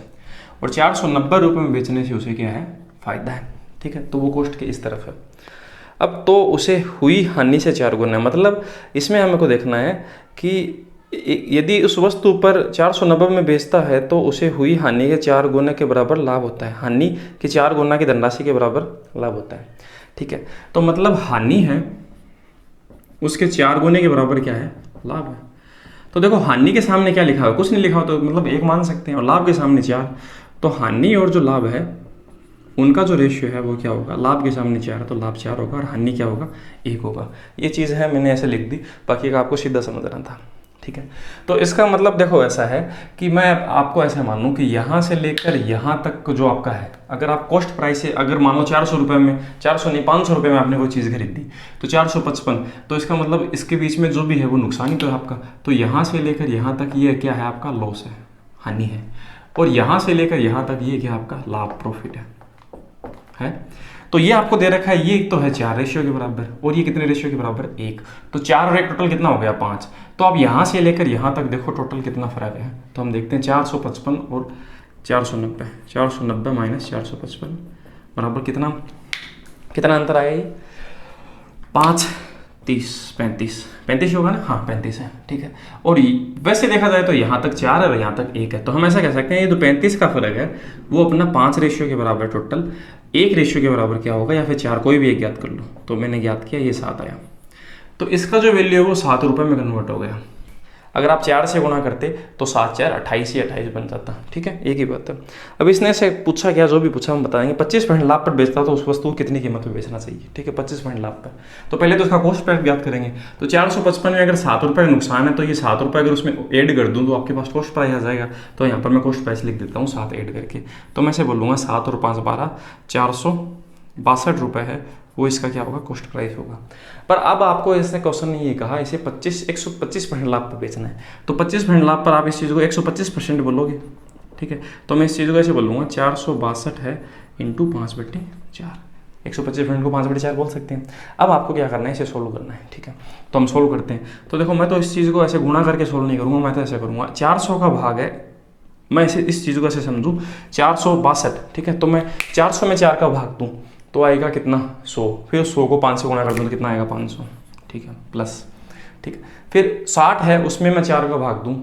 और 490 रुपये में बेचने से उसे क्या है फायदा है। ठीक है, तो वो कॉस्ट के इस तरफ है। अब तो उसे हुई हानि से 4 गुना, मतलब इसमें हमें को देखना है कि यदि उस वस्तु पर 490 में बेचता है तो उसे हुई हानि के 4 गुने के बराबर लाभ होता है। हानि के 4 गुना की धनराशि के बराबर लाभ होता है। ठीक है, तो मतलब हानि है उसके 4 गुने के बराबर क्या है लाभ है। तो देखो हानि के सामने क्या लिखा है, कुछ नहीं लिखा हो तो मतलब 1 मान सकते हैं, और लाभ के सामने 4, तो हानि और जो लाभ है उनका जो रेशियो है वो क्या होगा, लाभ के सामने 4 है तो लाभ 4 होगा और हानि क्या होगा 1 होगा। ये चीज़ है मैंने ऐसे लिख दी, बाकी का आपको सीधा समझना था। ठीक है। तो इसका मतलब देखो ऐसा है कि मैं आपको ऐसे मान लूँ कि यहाँ से लेकर यहाँ तक जो आपका है, अगर आप कॉस्ट प्राइस से अगर मान लो 400 रुपये में, 400 नहीं 500 रुपये में आपने कोई चीज़ खरीदी तो 455, तो इसका मतलब इसके बीच में जो भी है वो नुकसान ही तो है आपका। तो यहाँ से लेकर यहाँ तक ये क्या है आपका लॉस है, हानि है, और यहाँ से लेकर यहाँ तक ये क्या आपका लाभ प्रॉफिट है। तो ये आपको दे रखा है, ये तो है 4 रेशियो के बराबर, और ये कितने रेशियो के बराबर 1। तो 4 और 1 टोटल कितना हो गया 5। तो अब यहाँ से लेकर यहाँ तक देखो टोटल कितना फर्क है, तो हम देखते हैं 455 और 490, 490 माइनस 455 बराबर कितना, कितना अंतर आया ये 5, 30, 35 होगा ना, हाँ 35 है, ठीक है। और वैसे देखा जाए तो यहाँ तक 4 है और यहाँ तक 1 है, तो हम ऐसा कह सकते हैं ये जो 35 का फर्क है वो अपना 5 रेशियो के बराबर, टोटल 1 रेशियो के बराबर क्या होगा, या फिर 4, कोई भी एक ज्ञात कर लो। तो मैंने ज्ञात किया ये 7 आया, तो इसका जो वैल्यू है वो 7 रुपये में कन्वर्ट हो गया। अगर आप 4 से गुणा करते तो 7 4 28 ही 28 बन जाता, ठीक है, एक ही बात है। अब इसने से पूछा क्या, जो भी पूछा हम बताएंगे। 25% लाभ पर बेचता तो उस वस्तु को कितनी कीमत में बेचना चाहिए, ठीक है, 25% लाभ पर। तो पहले तो उसका कॉस्ट प्राइस ज्ञात करेंगे। तो 455 में अगर 7 रुपये का नुकसान है तो ये 7 रुपये अगर उसमें ऐड कर दूँ तो आपके पास कॉस्ट प्राइस आ जाएगा। तो यहाँ पर मैं कॉस्ट प्राइस लिख देता हूँ 7 ऐड करके, तो मैं से बोलूँगा 7 और 5 12, 462 रुपये है वो इसका क्या होगा कॉस्ट प्राइस होगा। पर अब आपको इसने क्वेश्चन ने ये कहा इसे 125% लाभ पर बेचना है, तो 25% लाभ पर आप इस चीज़ को 125% बोलोगे, ठीक है। तो मैं इस चीज़ को ऐसे बोलूँगा 462 है इंटू 5/4, 125% को 5/4 बोल सकते हैं। अब आपको क्या करना है, इसे सोल्व करना है, ठीक है। तो हम सोल्व करते हैं। तो देखो मैं तो इस चीज़ को ऐसे गुणा करके सोल्व नहीं करूँगा, मैं तो ऐसे करूँगा 400 का भाग है, मैं इसे इस चीज़ को ऐसे समझूँ 462, ठीक है। तो मैं 400 में 4 का भाग दूँ तो आएगा कितना 100, फिर 100 को 5 से गुणा कर दूँ तो कितना आएगा 500, ठीक है, प्लस, ठीक है। फिर 60 है उसमें मैं 4 का भाग दूँ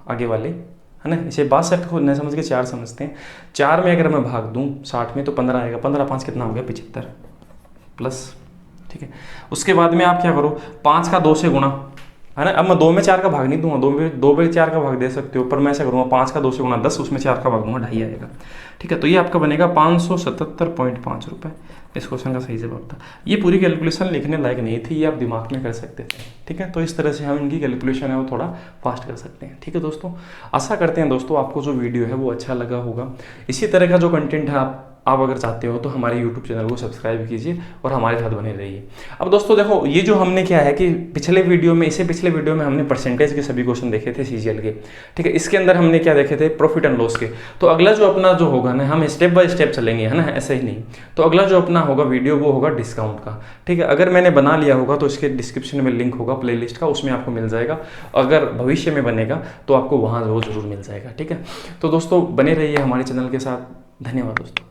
आगे वाले, है ना, इसे 62 को न समझ के 4 समझते हैं। 4 में अगर मैं भाग दूँ 60 में तो 15 आएगा, 15 5 कितना हो गया 75 प्लस, ठीक है। उसके बाद में आप क्या करो 5 का 2 से गुणा, है ना। अब मैं 2 में 4 का भाग नहीं दूंगा, 2 में 4 का भाग दे सकते हो, पर मैं ऐसा करूँगा 5 का 2 से गुणा 10, उसमें 4 का भाग दूंगा 2.5 आएगा, ठीक है। तो ये आपका बनेगा 577.5 रुपये। इस क्वेश्चन का सही जवाब था। ये पूरी कैलकुलेशन लिखने लायक नहीं थी, ये आप दिमाग में कर सकते थे, ठीक है। तो इस तरह से हम इनकी कैलकुलेशन है वो थोड़ा फास्ट कर सकते हैं, ठीक है दोस्तों। आशा करते हैं दोस्तों आपको जो वीडियो है वो अच्छा लगा होगा। इसी तरह का जो कंटेंट है आप अगर चाहते हो तो हमारे YouTube चैनल को सब्सक्राइब कीजिए और हमारे साथ बने रहिए। अब दोस्तों देखो ये जो हमने क्या है कि पिछले वीडियो में हमने परसेंटेज के सभी क्वेश्चन देखे थे CGL के, ठीक है। इसके अंदर हमने क्या देखे थे प्रॉफिट एंड लॉस के। तो अगला जो अपना जो होगा ना, हम स्टेप बाय स्टेप चलेंगे, है ना, ऐसे ही नहीं। तो अगला जो अपना होगा वीडियो वो होगा डिस्काउंट का, ठीक है। अगर मैंने बना लिया होगा तो इसके डिस्क्रिप्शन में लिंक होगा प्लेलिस्ट का, उसमें आपको मिल जाएगा। अगर भविष्य में बनेगा तो आपको वहाँ वो जरूर मिल जाएगा, ठीक है। तो दोस्तों बने रहिए हमारे चैनल के साथ। धन्यवाद दोस्तों।